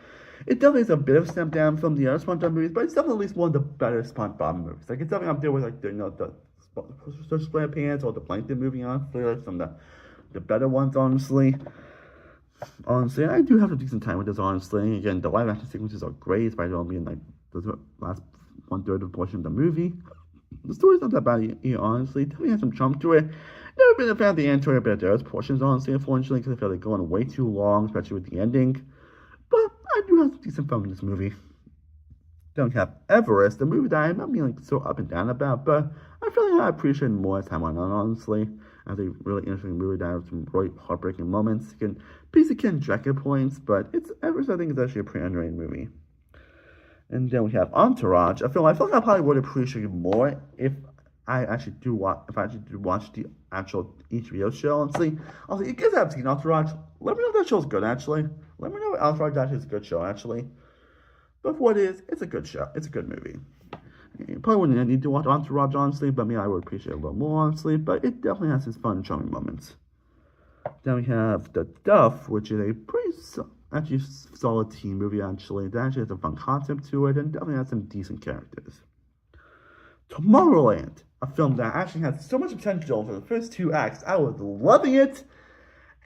It definitely is a bit of a step down from the other SpongeBob movies, but it's definitely at least one of the better SpongeBob movies. Like, it's definitely up there with, the sweatpants or the Plankton movie, honestly, like some of the better ones, honestly. Honestly, I do have a decent time with this, honestly. Again, the live action sequences are great, despite only being like the last 1/3 of the portion of the movie. The story's not that bad either, honestly. Definitely has some charm to it. Never been a fan of the Antonio Banderas portions, honestly, unfortunately, because I feel like going way too long, especially with the ending. But I do have some decent fun in this movie. Don't have Everest, the movie that I'm not being like so up and down about, but I feel like I appreciate more as time went on, honestly. As a really interesting movie that has some really heartbreaking moments. Again, piece of Ken Drecker points, but it's Everest, I think, is actually a pretty underrated movie. And then we have Entourage, a film I feel like I probably would appreciate more if I actually do watch the actual HBO show. Honestly, you guys have seen Entourage. Let me know if that show's good. Actually, let me know if Entourage actually is a good show. Actually, but for what it is, it's a good show. It's a good movie. You probably wouldn't need to watch Entourage, honestly, but I would appreciate it a little more, honestly. But it definitely has its fun, charming moments. Then we have The Duff, which is a pretty actually solid teen movie, actually. That actually has a fun concept to it and definitely has some decent characters. Tomorrowland, a film that actually has so much potential for the first 2 acts. I was loving it,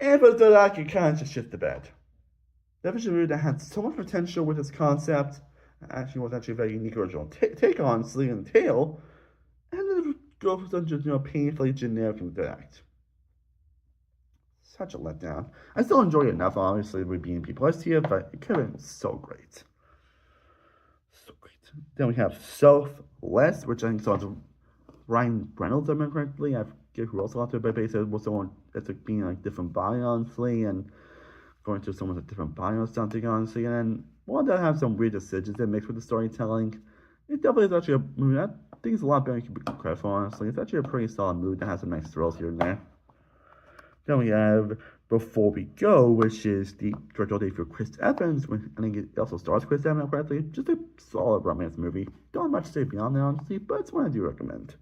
and for the 3rd act, you kind of just shit the bed. Definitely a movie that had so much potential with its concept. Actually was actually a very unique original take on Slee and Tail, and then it goes for such painfully generic in the 3rd act. Such a letdown. I still enjoy it enough, obviously, with being P+ here, but it could have been so great. So great. Then we have Southwest, which I think stars Ryan Reynolds, if I remember correctly. I forget who else out there, but basically was someone that's like being like different body, honestly, and going through someone's a different body or something, honestly, and then one that have some weird decisions that mix with the storytelling. It definitely is actually a movie that I think it's a lot better than you can be credit for, honestly. It's actually a pretty solid movie that has some nice thrills here and there. Then we have Before We Go, which is the directorial debut for Chris Evans. I think it also stars Chris Evans, correctly. Just a solid romance movie. Don't have much to say beyond that, honestly, but it's one I do recommend.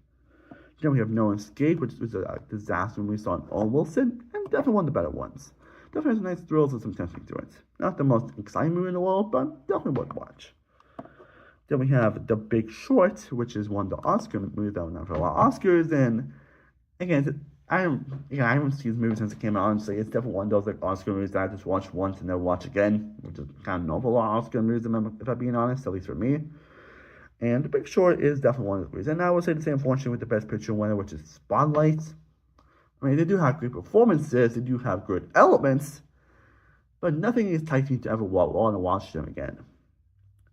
Then we have No Escape, which was a disaster movie starring Owen Wilson, and definitely one of the better ones. Definitely has some nice thrills and some tension to it. Not the most exciting movie in the world, but definitely worth watch. Then we have The Big Short, which is one of the Oscar movies that went out for a lot of Oscars, and again, I haven't seen this movie since it came out, honestly. It's definitely one of those like Oscar movies that I just watch once and never watch again, which is kind of normal for a lot of Oscar movies, if I'm being honest, at least for me. And The Big Short is definitely one of those movies. And I would say the same, unfortunately, with the Best Picture winner, which is Spotlight. I mean, they do have great performances, they do have good elements, but nothing is tight for you to ever walk on and watch them again.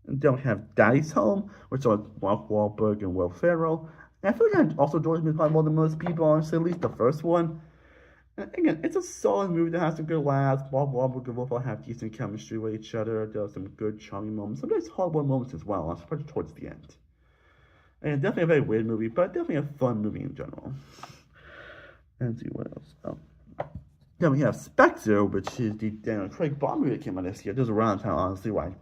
And then we have Daddy's Home, which are Mark Wahlberg and Will Ferrell. And I feel like I also enjoyed this probably more than most people, honestly, at least the first one. And again, it's a solid movie that has some good laughs. Mark Wahlberg and Will Ferrell have decent chemistry with each other. There's some good, charming moments, some nice horrible moments as well, especially towards the end. And definitely a very weird movie, but definitely a fun movie in general. And let's see what else. Then we have Spectre, which is the Daniel Craig Bond movie that came out this year. There's around time, honestly, why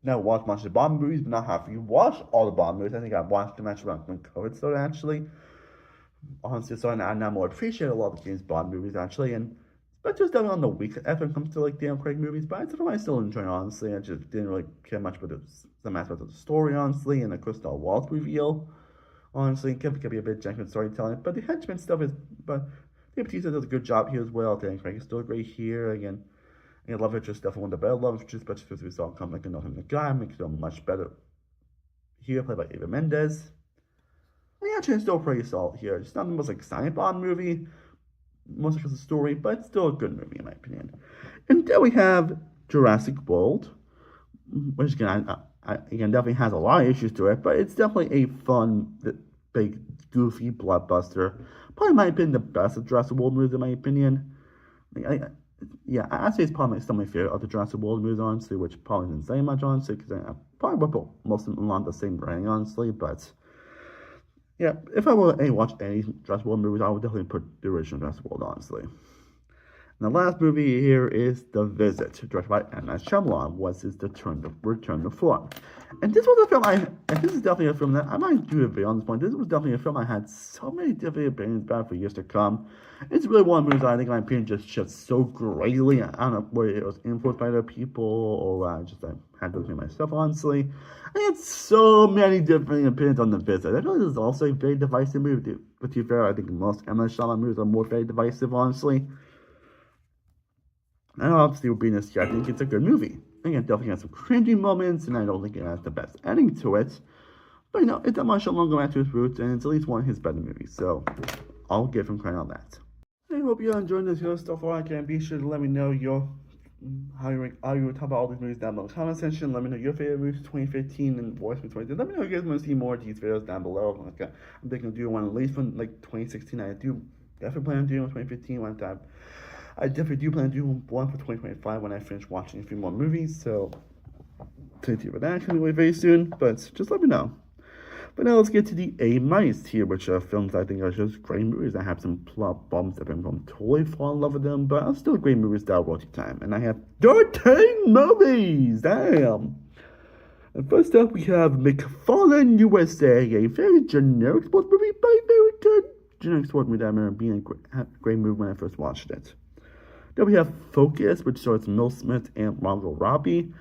now watched much of the Bond movies, but not have you watched all the Bond movies. I think I watched them actually when COVID started, actually. Honestly, so I now more appreciate a lot of James Bond movies, actually. And Spectre's definitely on the weak if it comes to like Daniel Craig movies, but it's something I still enjoy, honestly. I just didn't really care much about some aspects of the story, honestly, and the Crystal Waltz reveal. Honestly, it can be a bit janky with storytelling, but the henchman stuff is, but Dave Bautista does a good job here as well. Daniel Craig is still great here. Again, love interest definitely one of the better love interests, especially because we saw him come like another the guy, makes him much better here, played by Eva Mendes. The action is still pretty solid here. It's not the most exciting Bond movie, mostly because of the story, but it's still a good movie in my opinion. And then we have Jurassic World, which again, again definitely has a lot of issues to it, but it's definitely a fun, big, goofy blockbuster. Probably might have been the best of Jurassic World movies in my opinion. I'd say it's probably some of my favorite of the Jurassic World movies, honestly, which probably didn't say much, honestly, because I probably would put most of them on the same rating, honestly, but yeah, if I were to watch any Jurassic World movies, I would definitely put the original Jurassic World, honestly. And the last movie here is The Visit, directed by M. Night Shyamalan, was his Return to Form. And this was a film And this is definitely a film that I might do a video on this point. This was definitely a film I had so many different opinions about for years to come. It's really one of the movies that I think my opinion just shifts so greatly. I don't know whether it was influenced by other people or I had those myself, honestly. I had so many different opinions on The Visit. I feel like this is also a very divisive movie. But to be fair, I think most M. Night Shyamalan movies are more very divisive, honestly. And obviously, with being this year, I think it's a good movie. I think it definitely has some cringy moments, and I don't think it has the best ending to it. But, it's a much longer back to his roots, and it's at least one of his better movies. So, I'll give him credit on that. I hope you're enjoying this video so far. Again, be sure to let me know how you talk about all these movies down below in the comment section. Let me know your favorite movies 2015 and voice for 2015. Let me know if you guys want to see more of these videos down below. I'm thinking of doing one at least from 2016. I do definitely plan on doing 2015 one time. I definitely do plan to do one for 2025 when I finish watching a few more movies. So, stay tuned for that coming away very soon. But just let me know. But now let's get to the A- here, which are films I think are just great movies. I have some plot bumps that I'm going to totally fall in love with them, but are still great movies that are worth your time. And I have 13 movies! Damn! And first up, we have McFarlane USA, a very generic sports movie, but a very good generic sports movie that I remember being a great movie when I first watched it. Then we have Focus, which stars Will Smith and Margot Robbie.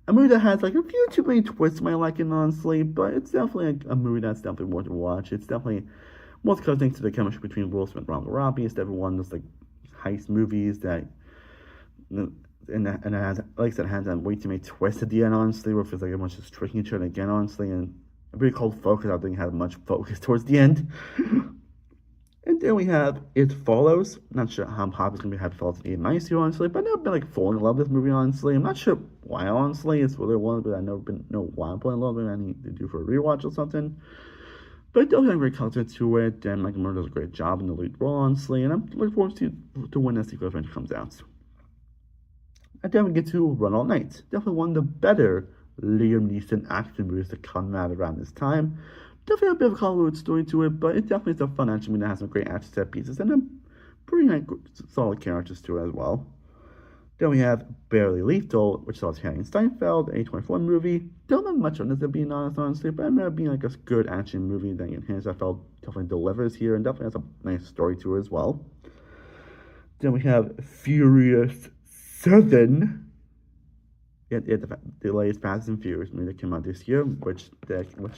A movie that has a few too many twists in my liking, honestly, but it's definitely a movie that's definitely worth a watch. It's definitely most thanks to the chemistry between Will Smith and Margot Robbie. It's definitely one of those heist movies that and it has, like I said, has way too many twists at the end, honestly, where it feels like everyone's just tricking each other again, honestly. And a movie called Focus, I think, had much focus towards the end. And then we have It Follows. Not sure how popular it's going to be It Follows in A- here, honestly, but I've never been falling in love with this movie, honestly. I'm not sure why, honestly. It's really one, but I've never know why I'm falling in love with it. I need to do for a rewatch or something. But it does have a great content to it, and Michael Moore does a great job in the lead role, honestly. And I'm looking forward to when that sequel eventually comes out. And then we get to Run All Night. Definitely one of the better Liam Neeson action movies to come out around this time. Definitely a bit of a Hollywood story to it, but it definitely is a fun action movie that has some great action set pieces and some pretty solid characters to it as well. Then we have Barely Lethal, which stars Harry Steinfeld, a 24 movie. Don't have much on this, to be honest, honestly, but I remember being a good action movie that Harry Steinfeld definitely delivers here and definitely has a nice story to it as well. Then we have Furious 7. The latest Fast and Furious movie that came out this year, which definitely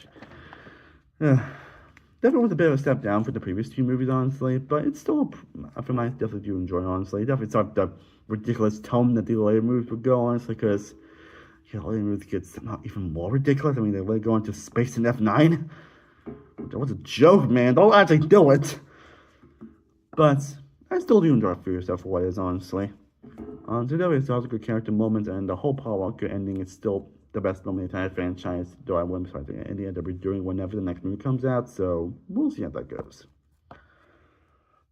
was a bit of a step down from the previous two movies, honestly, but it's still a film I definitely do enjoy, honestly. Definitely not the ridiculous tone that the later movies would go, honestly, because the later movies get somehow even more ridiculous. I mean, they really go into space in F9. That was a joke, man. Don't actually do it. But I still do enjoy Furious for what it is, honestly. So definitely still has a good character moment, and the whole Paul Walker ending is still the best film in the entire franchise, though I wouldn't expect any end up redoing whenever the next movie comes out, so we'll see how that goes.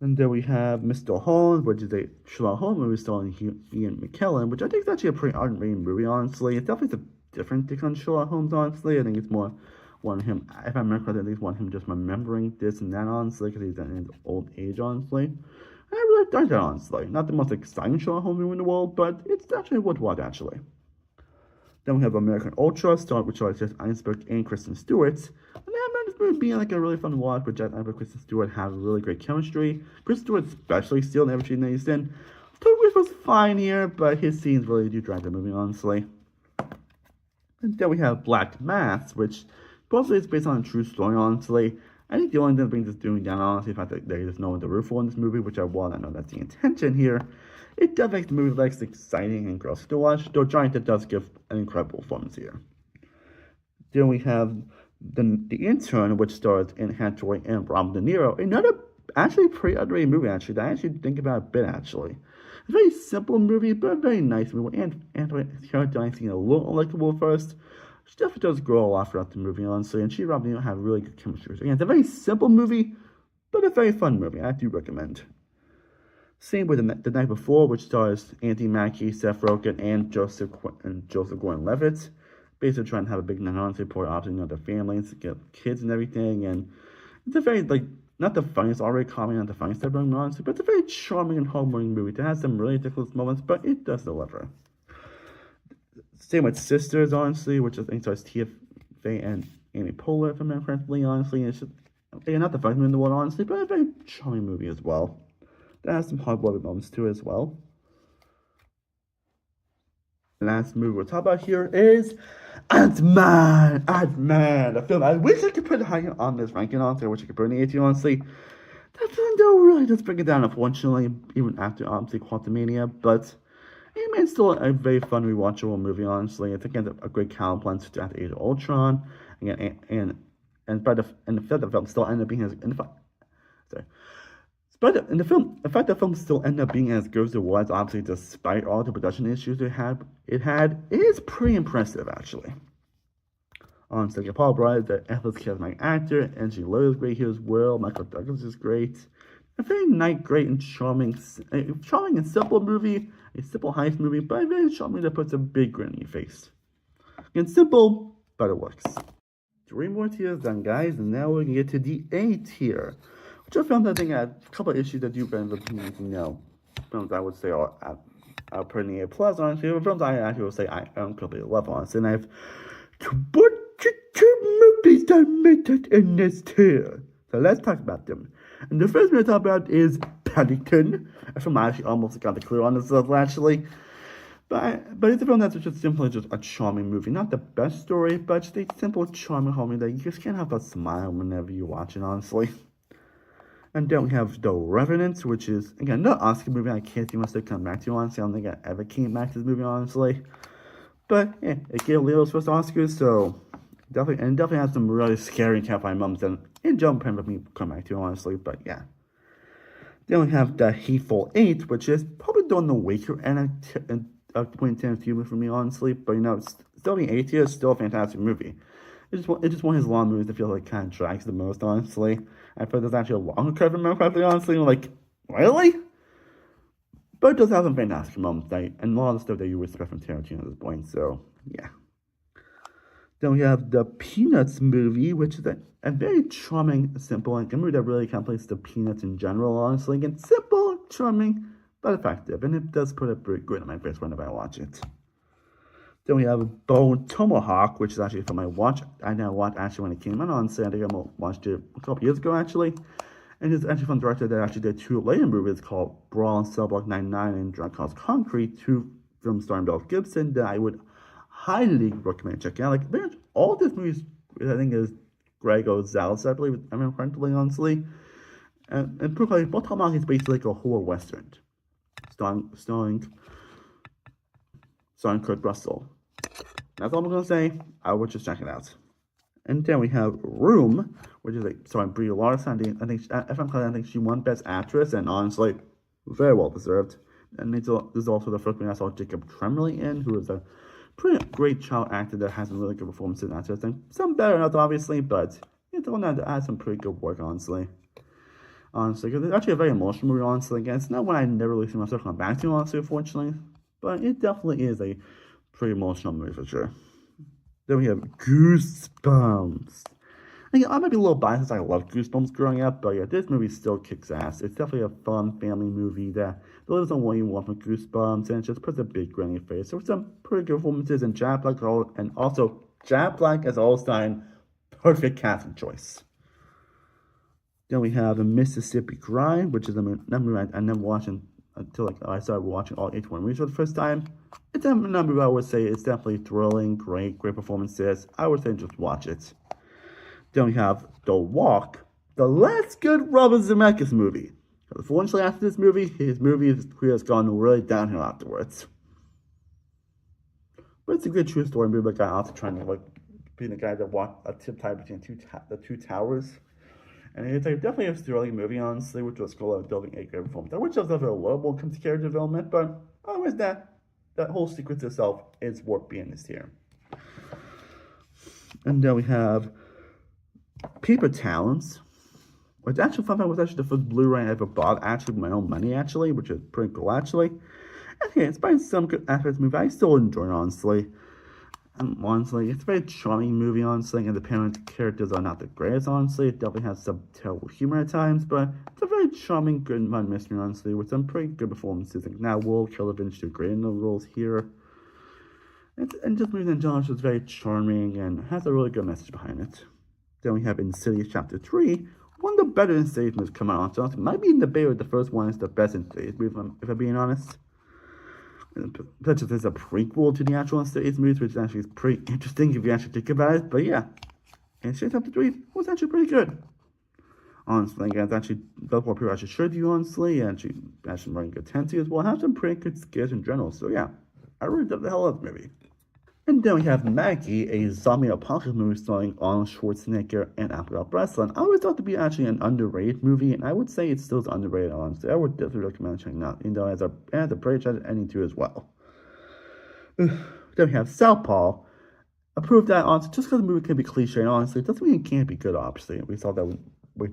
And then we have Mr. Holmes, which is a Sherlock Holmes movie starring Ian McKellen, which I think is actually a pretty underrated movie, honestly. It definitely is a different take on Sherlock Holmes, honestly. I think it's more one of him, if I remember correctly, I think it's one of him just remembering this and that, honestly, because he's in his old age, honestly. And I really like that, honestly. Not the most exciting Sherlock Holmes movie in the world, but it's actually worth watching, actually. Then we have American Ultra, which stars Jesse Eisenberg and Kristen Stewart. And I remember this movie being a really fun watch, but Jesse Eisenberg and Kristen Stewart have really great chemistry. Kristen Stewart especially still never seen Neeson. Tom Cruise was fine here, but his scenes really do drag the movie, honestly. And then we have Black Mass, which supposedly is based on a true story, honestly. I think the only thing that brings this doing down, honestly, is the fact that there is no one to root for in this movie, which I know that's the intention here. It does make the movie less exciting and gross to watch, though Giant does give an incredible performance here. Then we have the Intern, which stars Anne Hathaway and Robert De Niro. Another actually pretty underrated movie, actually, that I actually think about a bit, actually. It's a very simple movie, but a very nice movie. Anne Hathaway's character I think a little unlikable at first. She definitely does grow a lot throughout the movie, honestly, and she and Robert De Niro have really good chemistry. Again, it's a very simple movie, but a very fun movie. I do recommend. Same with the Night Before, which stars Anthony Mackie, Seth Rogen, and Joseph Gordon-Levitt. Basically trying to have a big night on support, obviously, their families, get kids and everything. And it's a very, not the funniest R-rated comedy, not the funniest type of honestly, but it's a very charming and heartwarming movie. It has some really ridiculous moments, but it does deliver. Same with Sisters, honestly, which I think stars Tia Fey and Amy Poehler, if I remember correctly, honestly. It's just, again, not the funniest movie in the world, honestly, but a very charming movie as well. That has some heartwarming moments too as well. The last movie we'll talk about here is Ant-Man! Ant-Man! A film I wish I could put higher on this ranking, honestly. I wish I could put an 80, honestly. That film though really does bring it down, unfortunately, even after obviously Quantumania, but it's still a very fun, rewatchable movie, honestly. I think it's a great counterbalance to Age of Ultron, and the fact that the film still ended up being as the fact that the film still ended up being as good as it was, obviously, despite all the production issues it is pretty impressive, actually. Honestly, Paul Rudd, the effortless charismatic actor, Angie Lowe is great here as well. Michael Douglas is great. A very nice, great, and charming and simple movie. A simple heist movie, but a very charming that puts a big grin on your face. Again, simple, but it works. 3 more tiers done, guys, and now we're gonna get to the A tier, which I found I think had a couple of issues that you guys films I would say are pretty A plus, honestly. Films I actually would say I am completely love, honestly, and I have 22 movies that made it in this tier. So let's talk about them. And the first one to talk about is Paddington. A film I actually almost got the clue on this level, actually. But it's a film that's just simply just a charming movie. Not the best story, but just a simple, charming movie that you just can't help but smile whenever you watch it, honestly. And then we have The Revenant, which is, again, another Oscar movie I can't see myself come back to, honestly. I don't think I ever came back to this movie, honestly. But, yeah, it gave Leo's first Oscars, so definitely has some really scary and terrifying moments and jump pen for me to come back to, honestly, but yeah. Then we have The Hateful Eight, which is probably on the weaker end of 2010 humor for me, honestly, but it's still being 8 years, still a fantastic movie. It's just one of his long movies that feels like kind of drags the most, honestly. I feel there's actually a longer cut from him, correctly, honestly. Like, really? But it does have some fantastic moments, and a lot of stuff that you would expect from Tarantino at this point, so, yeah. Then we have the Peanuts movie, which is a very charming, simple, and a movie that really contemplates the Peanuts in general, honestly. Again, simple, charming, but effective, and it does put a pretty good on my face whenever I watch it. Then we have Bone Tomahawk, which is actually a film I now watched actually when it came out on Saturday. I watched it a couple years ago, actually. And it's actually from a director that actually did 2 later movies called Brawl and Cell Block 99 and Drunk House Concrete, 2 films starring Mel Gibson that I would highly recommend checking out. Like, all these movies, I think, is Greg Gonzalez, I believe, I remember correctly, honestly. And probably, Bone Tomahawk is basically like a horror western, starring Kurt Russell. That's all I'm gonna say. I would just check it out. And then we have Room, which is starring Brie Larson. I think she won Best Actress, and honestly, very well deserved. And this is also the first movie I saw Jacob Tremblay in, who is a pretty great child actor that has some really good performances and actors. And some better than others, obviously, but it's the one that has some pretty good work, honestly. Because it's actually a very emotional movie, honestly. Again, it's not one I never really see myself come back to, honestly, unfortunately. But it definitely is a pretty emotional movie for sure. Then we have Goosebumps. Again, I might be a little biased since I loved Goosebumps growing up, but yeah, this movie still kicks ass. It's definitely a fun family movie that delivers on what you want from Goosebumps, and it just puts a big grin on your face. So some pretty good performances, and Jack Black as Olstein, perfect casting choice. Then we have a Mississippi Crime, which is a movie I never watched until I started watching all 8 movies for the first time. It's a number I would say it's definitely thrilling, great performances. I would say just watch it. Then we have The Walk, the last good Robert Zemeckis movie. Unfortunately, after this movie, his career has gone really downhill afterwards. But it's a good true story movie. A guy also trying to being the guy that walked a tip tie between the two towers. And it's definitely a thrilling movie, honestly, which was cool of building a great performance. Which does have a little more comes to character development, but otherwise that whole sequence itself is worth being this here. And then we have Paper Towns, which actually fun fact was actually the first Blu-ray I ever bought, actually with my own money, actually, which is pretty cool, actually. And yeah, it's by some good aspects movie. I still enjoy it, honestly. And honestly, it's a very charming movie, honestly, and the parent characters are not the greatest, honestly. It definitely has some terrible humor at times, but it's a very charming, good, and fun mystery, honestly, with some pretty good performances. Like now, Will Kellervinch did great in the roles here. And just movie in general is very charming and has a really good message behind it. Then we have Insidious Chapter 3, one of the better Insidious movies come out. So it might be in debate with the first one is the best Insidious movie, if I'm being honest. Such as there's a prequel to the actual Insidious movies, which actually is pretty interesting if you actually think about it. But yeah, Insidious Chapter 3 was actually pretty good. Honestly, it's actually that's what people actually should do, honestly, and actually running good tendency as well. It has some pretty good scares in general. So yeah, I really love the hell out of the movie. And then we have Maggie, a zombie apocalypse movie starring Arnold Schwarzenegger and Abigail Breslin. I always thought to be actually an underrated movie, and I would say it still is underrated, honestly. I would definitely recommend checking it out, you know, as a pretty tragic ending too as well. Then we have Southpaw. I proved that, honestly, just because the movie can be cliche, honestly, it doesn't mean it can't be good, obviously. We saw that with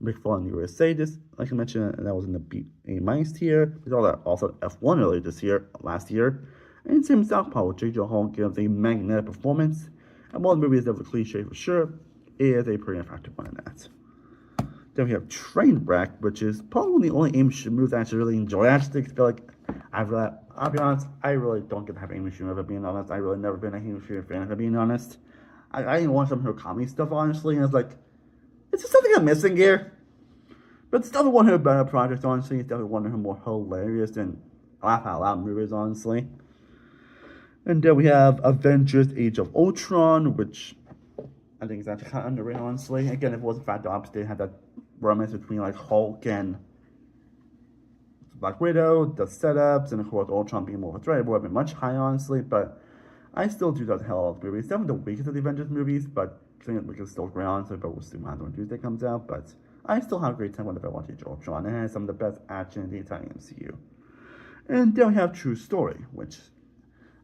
Rick Fallon in the USA, this, like I mentioned, and that was in the A- tier. We saw that also F1 earlier last year. And same Southpaw with J. Hall gives a magnetic performance. And while the movie is definitely cliche for sure, it is a pretty effective one in that. Then we have Trainwreck, which is probably the only Amy Schumer movie I actually really enjoy. I actually feel like I'll be honest, I really don't get to have Amy Schumer, if I'm being honest. I've really never been a Amy Schumer fan, if I'm being honest. I didn't watch some of her comedy stuff, honestly, and I was like, is there something I'm missing here? But it's definitely one of her better projects, honestly. It's definitely one of her more hilarious and laugh out loud movies, honestly. And then we have Avengers Age of Ultron, which I think is actually kind of underrated, honestly. Again, if it wasn't for the fact they had that romance between like Hulk and Black Widow, the setups, and of course Ultron being more of a threat, it would have been much higher, honestly. But I still do that hell of the movie. It's definitely the weakest of the Avengers movies, but I think we can still agree on, so but we'll see when Tuesday comes out. But I still have a great time whenever I watch Age of Ultron. It has some of the best action in the entire MCU. And then we have True Story, which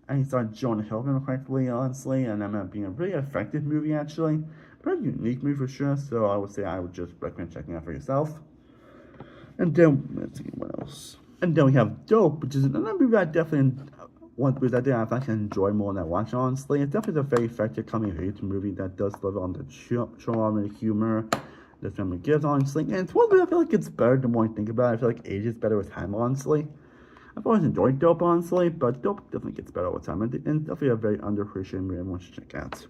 I started Jonah Hill correctly, honestly, and I'm being a really effective movie, actually. Pretty unique movie for sure, so I would say I would just recommend checking it out for yourself. And then, let's see, what else? And then we have Dope, which is another movie I definitely, one movie that I think I enjoy more than I watch, honestly. It's definitely a very effective coming-of-age movie that does live on the charm and humor that family gives, honestly. And it's one movie I feel like it's better the more I think about it. I feel like age is better with time, honestly. I've always enjoyed Dope, honestly, but Dope definitely gets better over time. And definitely a very underappreciated movie everyone should check out.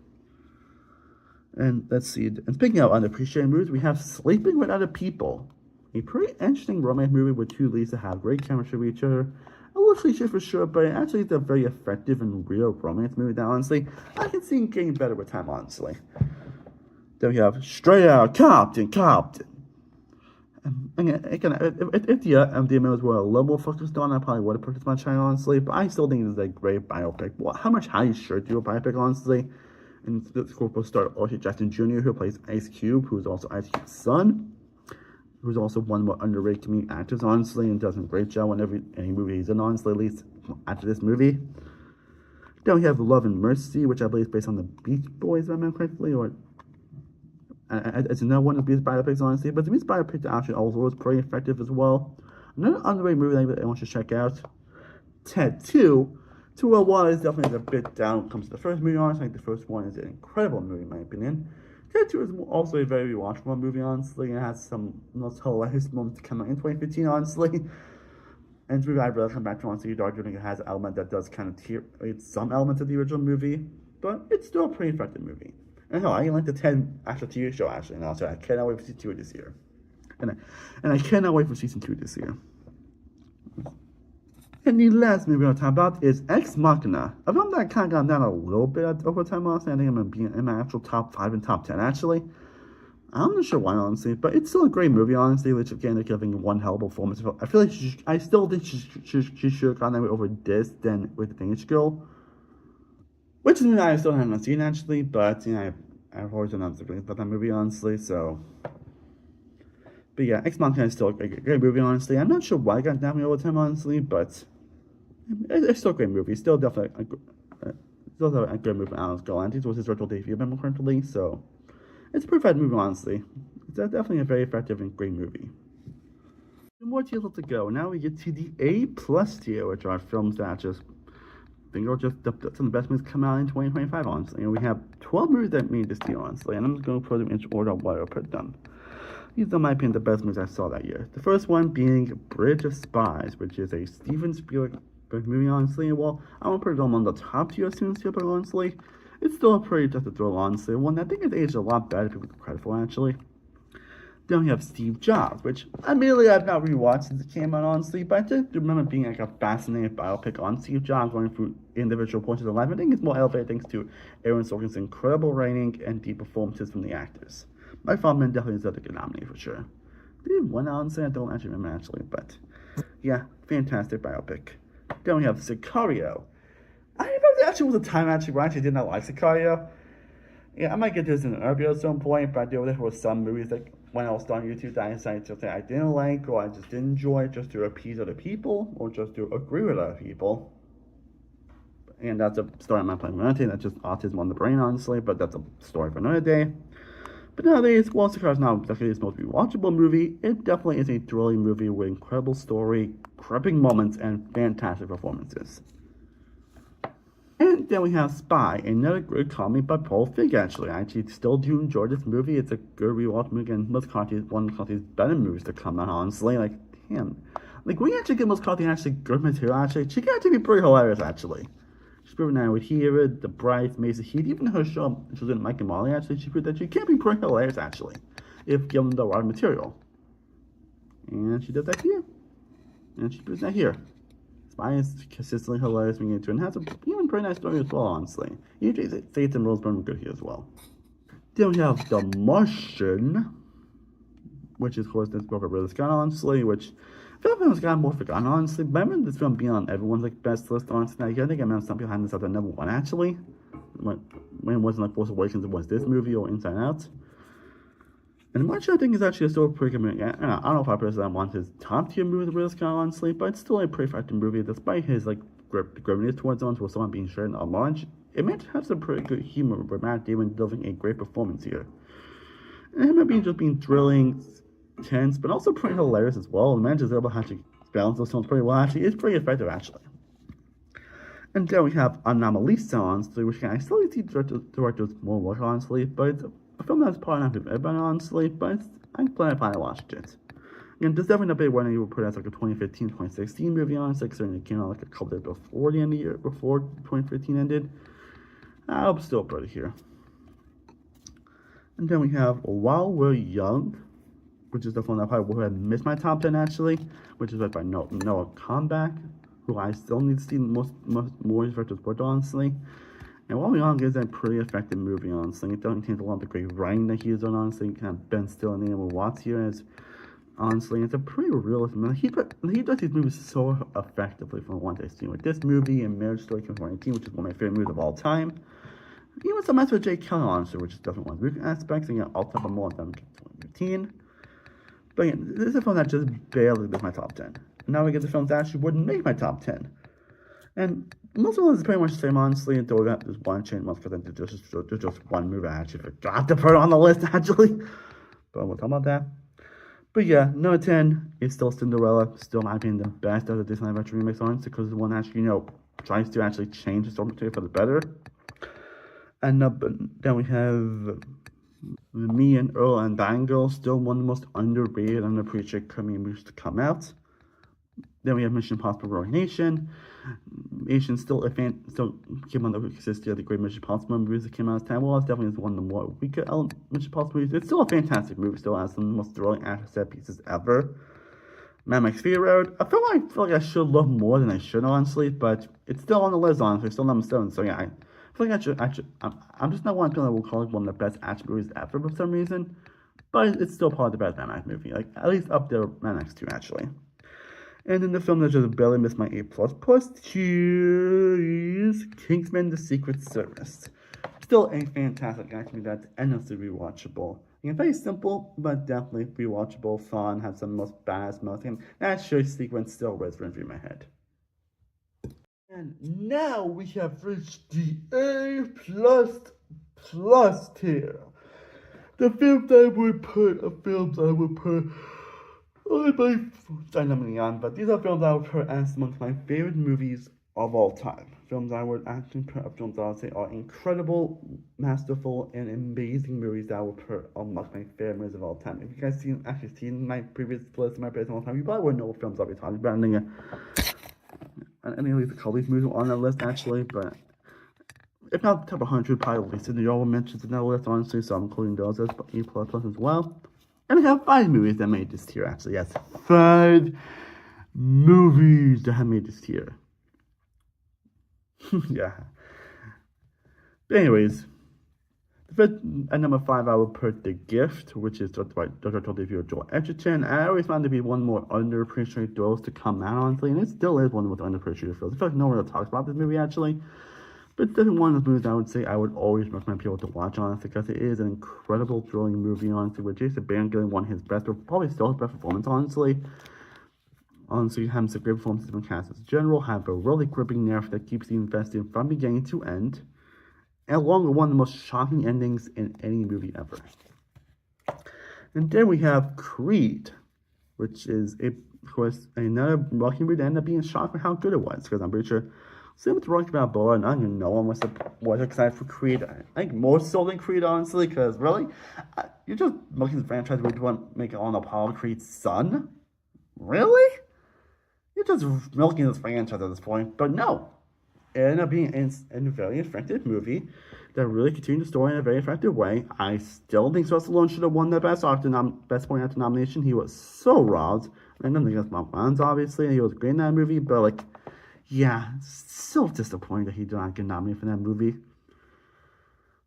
And let's see. And speaking of underappreciated movies, we have Sleeping with Other People. A pretty interesting romance movie with two leads that have great chemistry with each other. A little cliche for sure, but actually it's a very effective and real romance movie that, honestly, I can see getting better with time, honestly. Then we have Straight Out Compton. Again, if the MDMAs were a little more focused on, I probably would have purchased my channel, honestly. But I still think it's a great biopic. Well, how much higher should do a biopic, honestly? And this corporate star Archie Jackson Jr., who plays Ice Cube, who's also Ice Cube's son, who's also one of the more underrated comedic actors, honestly, and does a great job whenever any movie he's in, honestly, at least after this movie. Then we have Love and Mercy, which I believe is based on the Beach Boys, if I remember correctly, or it's another one of these biopics, honestly, but the Beach biopic actually also was pretty effective as well. Another underrated movie that I want you to check out, Ted 2. 201 is definitely a bit down when it comes to the first movie, honestly. I think the first one is an incredible movie, in my opinion. Ted 2 is also a very rewatchable movie, honestly, and it has some most hilarious moments to come out in 2015, honestly. And it's a movie I'd rather come back to, honestly. Dark Journey has an element that does kind of some elements of the original movie, but it's still a pretty effective movie. And hell, I even like the 10 actual TV show, actually, and also I cannot wait for season 2 this year. And I cannot wait for season 2 this year. And the last movie I'll talk about is Ex Machina. A film that kind of got down a little bit over time, honestly. I think I'm going to be in my actual top 5 and top 10, actually. I'm not sure why, honestly, but it's still a great movie, honestly, which again, they're giving one hell of a performance. I feel like I still think she should have gotten that over this than with The Danish Girl. Which is a movie I still haven't seen, actually, but, you know, I've always done other things about that movie, honestly, so. But yeah, Ex Machina is still a great movie, honestly. I'm not sure why I got down over time, honestly, but it's still a great movie. Still definitely a good movie from Alex Garland. It was his virtual debut, if I remember correctly, so. It's a perfect movie, honestly. It's definitely a very effective and great movie. Two more tiers left to go. Now we get to the A+ tier, which are films that just think are just some of the best movies come out in 2025, honestly. And we have 12 movies that made this tier, honestly. And I'm just going to put them in order of where I put them. These are, in my opinion, the best movies I saw that year. The first one being Bridge of Spies, which is a Steven Spielberg movie, honestly. Well, I won't put it on the top tier of Steven Spielberg, honestly. It's still a pretty tough to throw, honestly. One I think has aged a lot better, people give credit for, actually. Then we have Steve Jobs, which admittedly I've not rewatched since it came out, honestly, but I just remember being like a fascinating biopic on Steve Jobs, going through individual points of the life. I think it's more elevated thanks to Aaron Sorkin's incredible writing and deep performances from the actors. My favorite man definitely deserves a good nominee for sure. Did he win, honestly? I don't actually remember, actually, but yeah, fantastic biopic. Then we have Sicario. I remember there actually was a time where I actually did not like Sicario. Yeah, I might get this in an interview at some point, but there were some movies like when I was starting YouTube that I decided to say I didn't like or I just didn't enjoy just to appease other people or just to agree with other people. And that's a story I'm not planning on anything. That's just autism on the brain, honestly, but that's a story for another day. But nowadays, while Sicario is not exactly its most rewatchable movie, it definitely is a thrilling movie with incredible story, gripping moments, and fantastic performances. And then we have Spy, another great comedy by Paul Feig, actually. I actually still do enjoy this movie. It's a good rewatch movie, and Most Conti is one of Conti's better movies to come out, honestly. Like, damn. Like, when you actually get Most Conti actually good material, actually, she can actually be pretty hilarious, actually. She's proven that with Yearish, The Bryce, Mason Heath, even her show, she was in Mike and Molly, actually, she proved that she can be pretty hilarious, actually, if given the right material. And she did that here. And she proves that here. Spy is consistently hilarious when you get to it, and has a even pretty nice story as well, honestly. Usually, Faith and Roseburn were good here as well. Then we have The Martian, which is, of course, this book of Ridley Scott, honestly, which I feel like it's gotten more forgotten, honestly. But I remember this film being on everyone's like best list, honestly. I think I remember some people having this up at number one, actually. When it wasn't like Force Awakens, it was this movie or Inside Out. And Martian, I think, is actually still a pretty good movie. I don't know if I personally want his top tier movie with Ridley Scott, honestly, but it's still a pretty effective movie, despite his like grimness towards on towards someone being shared a large. It managed to have some pretty good humor, but Matt Damon delivering a great performance here. And him being thrilling, tense, but also pretty hilarious as well. The man is able to actually balance those films pretty well. Actually, it's pretty effective, actually. And then we have Anomalisa, honestly, which I still see directors more work, honestly, but it's a film that's probably not been everybody, honestly, but I'm glad I finally watched it. Again, there's definitely a big one you would put as like a 2015, 2016 movie, honestly, considering it came out like a couple days before the end of the year, before 2015 ended. I'll still put it here. And then we have While We're Young, which is the film that probably would have missed my top 10, actually, which is led by Noah Baumbach, who I still need to see more versus work, honestly. And While We're Young is a pretty effective movie, honestly. It doesn't contain a lot of the great writing that he has done, honestly. Kind of Ben Still and Naomi Watts here as, honestly, it's a pretty realistic movie. He does these movies so effectively from one I've seen with this movie and Marriage Story 2019, which is one of my favorite movies of all time. Even some match with Jake Kelly, honestly, which is definitely one of the weak aspects, and I'll talk about more on them in 2015. But again, this is a film that just barely made my top 10. And now we get the films that actually wouldn't make my top 10. And most of them is pretty much the same, honestly, until we got this one change once, because there's just one movie I actually forgot to put on the list, actually. But we'll talk about that. But yeah, number 10 is still Cinderella. Still, in my opinion, the best of the Disney Adventure remakes, honestly, because the one actually, tries to actually change the story material for the better. And then we have Me and Earl and Dying Girl, still one of the most underrated and underappreciated comedy movies to come out. Then we have Mission Impossible Rogue Nation. Nation still came on the consistency of the great Mission Impossible movies that came out at the time. Well, it's definitely one of the more weaker Mission Impossible movies. It's still a fantastic movie. Still has some of the most thrilling action set pieces ever. Mad Max Fury Road. I feel like I should love more than I should, honestly, but it's still on the list, honestly. It's still number 7. So yeah, I feel like I'm just not one of the people that will call it one of the best action movies ever for some reason. But it's still part of the best Mad Max movie. Like, at least up there with Mad Max 2, actually. And then the film that just barely missed my A++ tier is Kingsman: The Secret Service. Still a fantastic action movie that's endlessly rewatchable. Again, very simple, but definitely rewatchable, fun, has some of the most badass moments, and that short sequence still whispering through my head. And now we have reached the A++ tier. The films I would put on my nominee on, but these are films I would put as among my favorite movies of all time. Films I would actually put up films I would say are incredible, masterful, and amazing movies that I would put amongst my favorite movies of all time. If you guys actually seen my previous list of my favorites of all time, you probably wouldn't know what films I'll be talking about. And at least a couple of these movies on that list actually, but if not the top 100, probably at least in the honorable mentions in that list, honestly, so I'm including those as E++ as well. And I have 5 movies that made this tier, actually. Yes, 5 movies that have made this tier. Yeah. But anyways, at number 5, I would put The Gift, which is directed by Dr. Joel Edgerton. I always found it to be one more underappreciated thrills to come out, honestly, and it still is one of the most underappreciated thrills. I feel like no one really talks about this movie, actually. But it's definitely one of those movies I would say I would always recommend people to watch, honestly, because it is an incredible, thrilling movie, honestly, with Jason Bateman getting one of his best, but probably still his best performance, honestly. Honestly, having some great performances from cast as general, have a really gripping narrative that keeps you invested from beginning to end, and along with one of the most shocking endings in any movie ever. And then we have Creed, which is, of course, another Rocky movie that ended up being shocked for how good it was, because I'm pretty sure same with Rocky Balboa, and I don't even know one was excited for Creed. I think more so than Creed, honestly, because really, you're just making the franchise where you want to make it on Apollo Creed's son? Really? You're just milking this franchise at this point. But no, it ended up being a very effective movie that really continued the story in a very effective way. I still think Sylvester Stallone should have won the Best Supporting Actor nomination. He was so robbed. I don't think against Mark Bonds, obviously, and he was great in that movie, but like, yeah, so disappointing that he did not get nominated for that movie.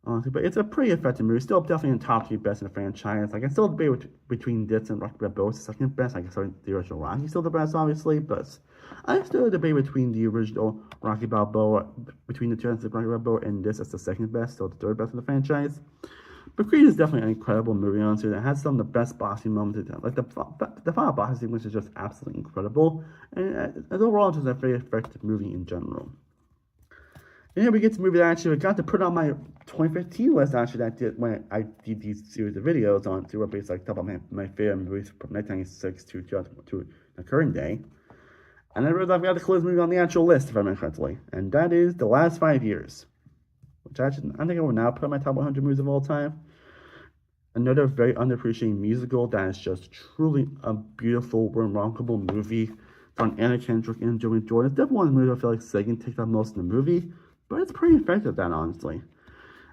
Honestly, but it's a pretty effective movie. Still definitely in top 3 best in the franchise. I can still debate between this and Rocky Balboa, the second best. I guess the original Rocky still the best, obviously, but I still debate between the original Rocky Balboa, between the two Rocky Balboa and this as the second best, still the third best in the franchise. But Creed is definitely an incredible movie, honestly. It has some of the best boxing moments. Like the final boxing sequence is just absolutely incredible, and overall, just a very effective movie in general. And then we get to the movie that I actually got to put on my 2015 list, actually, that I did when I did these series of videos on to basically like talk about my favorite movies from 1996 to the current day. And I realized I've got to close movie on the actual list, if I remember correctly, and that is The Last 5 Years, which I think I will now put on my top 100 movies of all time. Another very underappreciated musical that is just truly a beautiful, remarkable movie from Anna Kendrick and Joey Jordan. It's definitely one of the movies I feel like Sagan takes up most in the movie, but it's pretty effective, that honestly.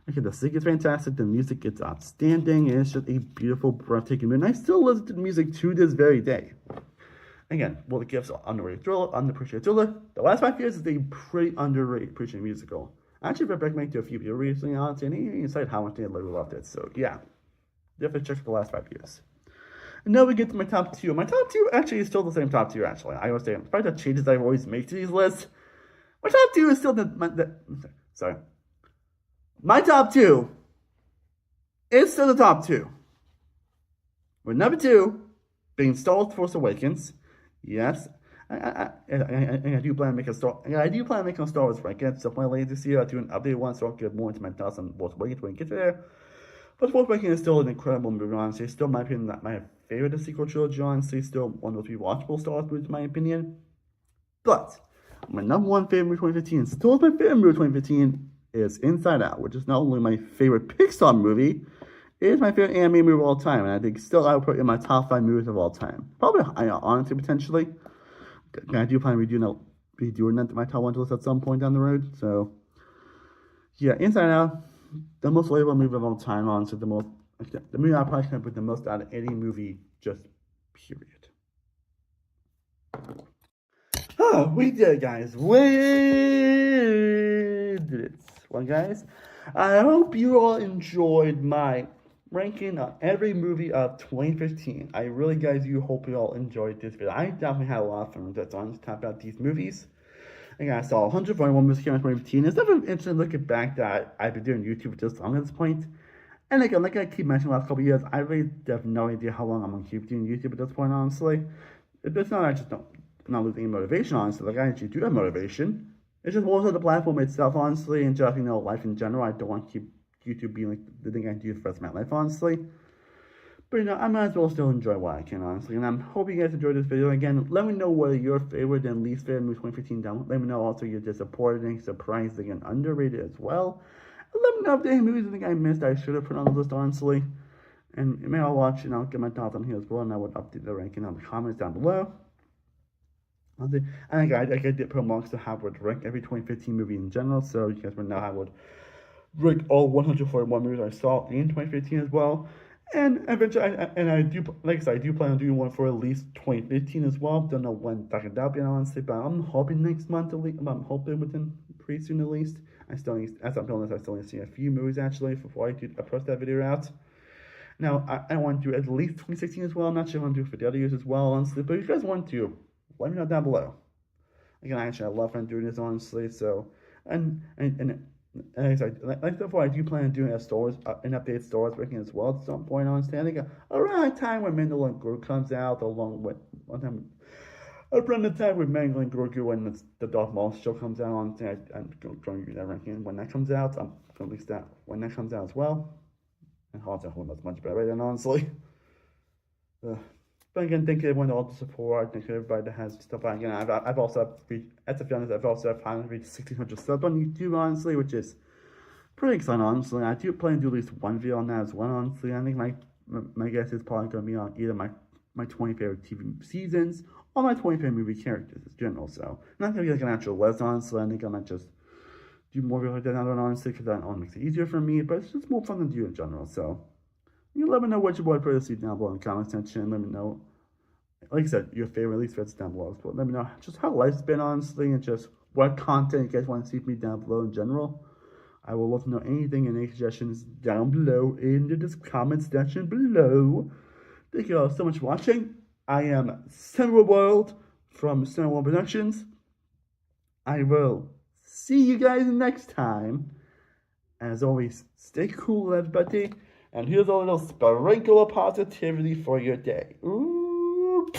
Okay, the singing is fantastic, the music is outstanding, and it's just a beautiful, breathtaking movie. And I still listen to the music to this very day. Again, well, it gives underappreciated thriller. The Last 5 Years is a pretty underrated, appreciated musical. I actually recommended to a few people recently, honestly, and he said how much they loved it. So yeah, definitely check The Last 5 Years. And now we get to my top 2. My top 2 actually is still the same top 2, actually. I always say, despite the changes I always make to these lists, my top 2 is still my top 2 is still the top 2. With number 2 being Star Wars: Force Awakens. Yes, I do plan to make a Star Wars ranking. So my later this year, I'll do an update one, so I'll get more into my thoughts on Force Awakens when we get there. But Force Awakens is still an incredible movie, honestly. Still, in my opinion, not my favorite of the sequel trilogy, honestly. Still one of those rewatchable Star Wars movies, in my opinion. But my number 1 favorite movie 2015, still my favorite movie 2015, is Inside Out, which is not only my favorite Pixar movie, it is my favorite anime movie of all time, and I think still I would put it in my top 5 movies of all time. Probably, honestly, potentially. I do plan on redoing that to my top 1 list at some point down the road. So, yeah, Inside Out, the most relatable movie of all time, honestly. The movie I probably can put the most out of any movie, just period. Oh, we did it, guys. We did it. Well, guys, I hope you all enjoyed my ranking on every movie of 2015. I really, guys, hope you all enjoyed this video. I definitely had a lot of fun with this on to talk about these movies. And I saw 141 movies here in 2015. It's definitely interesting looking back that I've been doing YouTube for this long at this point. And again, like I keep mentioning the last couple of years, I really have no idea how long I'm going to keep doing YouTube at this point, honestly. It's not, I'm not losing motivation, honestly. Like, I actually do have motivation. It's just more so the platform itself, honestly, and just, life in general. I don't want to keep YouTube being like the thing I do for the rest of my life, honestly. But But I might as well still enjoy what I can, honestly. And I'm hoping you guys enjoyed this video. Again, let me know what are your favorite and least favorite movies 2015 down. Let me know also your disappointing, surprising, and underrated as well. And let me know if there are any movies you think I missed I should have put on the list, honestly. And you may all watch, and I'll get my thoughts on here as well. And I would update the ranking on the comments down below. I think I did put marks to how I would rank every 2015 movie in general. So you guys would know how I would rank all 141 movies I saw in 2015 as well. And eventually, I do, like I said, I do plan on doing one for at least 2015 as well. Don't know when that could be, honestly, but I'm hoping next month at least. I'm hoping within pretty soon at least. I still need, as I'm doing this, I still need to see a few movies actually before I post that video out. Now, I want to do at least 2016 as well. I'm not sure if I want to do it for the other years as well, honestly, but if you guys want to, let me know down below. Again, I love doing this, honestly, so, and like before, I do plan on doing an updated Star Wars ranking as well at some point, honestly. I think around the time when Mandalorian Grogu comes out, along with around the time when Mandalorian Grogu when the Darth Maul show comes out, honestly, I'm going to do that ranking when that comes out. I'm going to release that when that comes out as well. And Hearts at Home is much better than honestly. But again, thank you everyone all the support. Thank you everybody that has stuff. Again, I've also reached, as a honest, I've also finally reached 1,600 subs on YouTube, honestly, which is pretty exciting, honestly. I do plan to do at least one video on that as well, honestly. I think my guess is probably going to be on either my 20 favorite TV seasons or my 20 favorite movie characters in general. So, not going to be like an actual list, honestly. I think I might just do more videos like that now, honestly, because that only makes it easier for me, but it's just more fun to do in general. So, you let me know what you would prefer to see down below in the comment section. Let me know, like I said, your favorite least favorites down below. But let me know just how life's been, honestly, and just what content you guys want to see from me down below in general. I will love to know anything and any suggestions down below in the comment section below. Thank you all so much for watching. I am Cinema World from Cinema World Productions. I will see you guys next time. As always, stay cool, everybody. And here's a little sprinkle of positivity for your day. Ooh.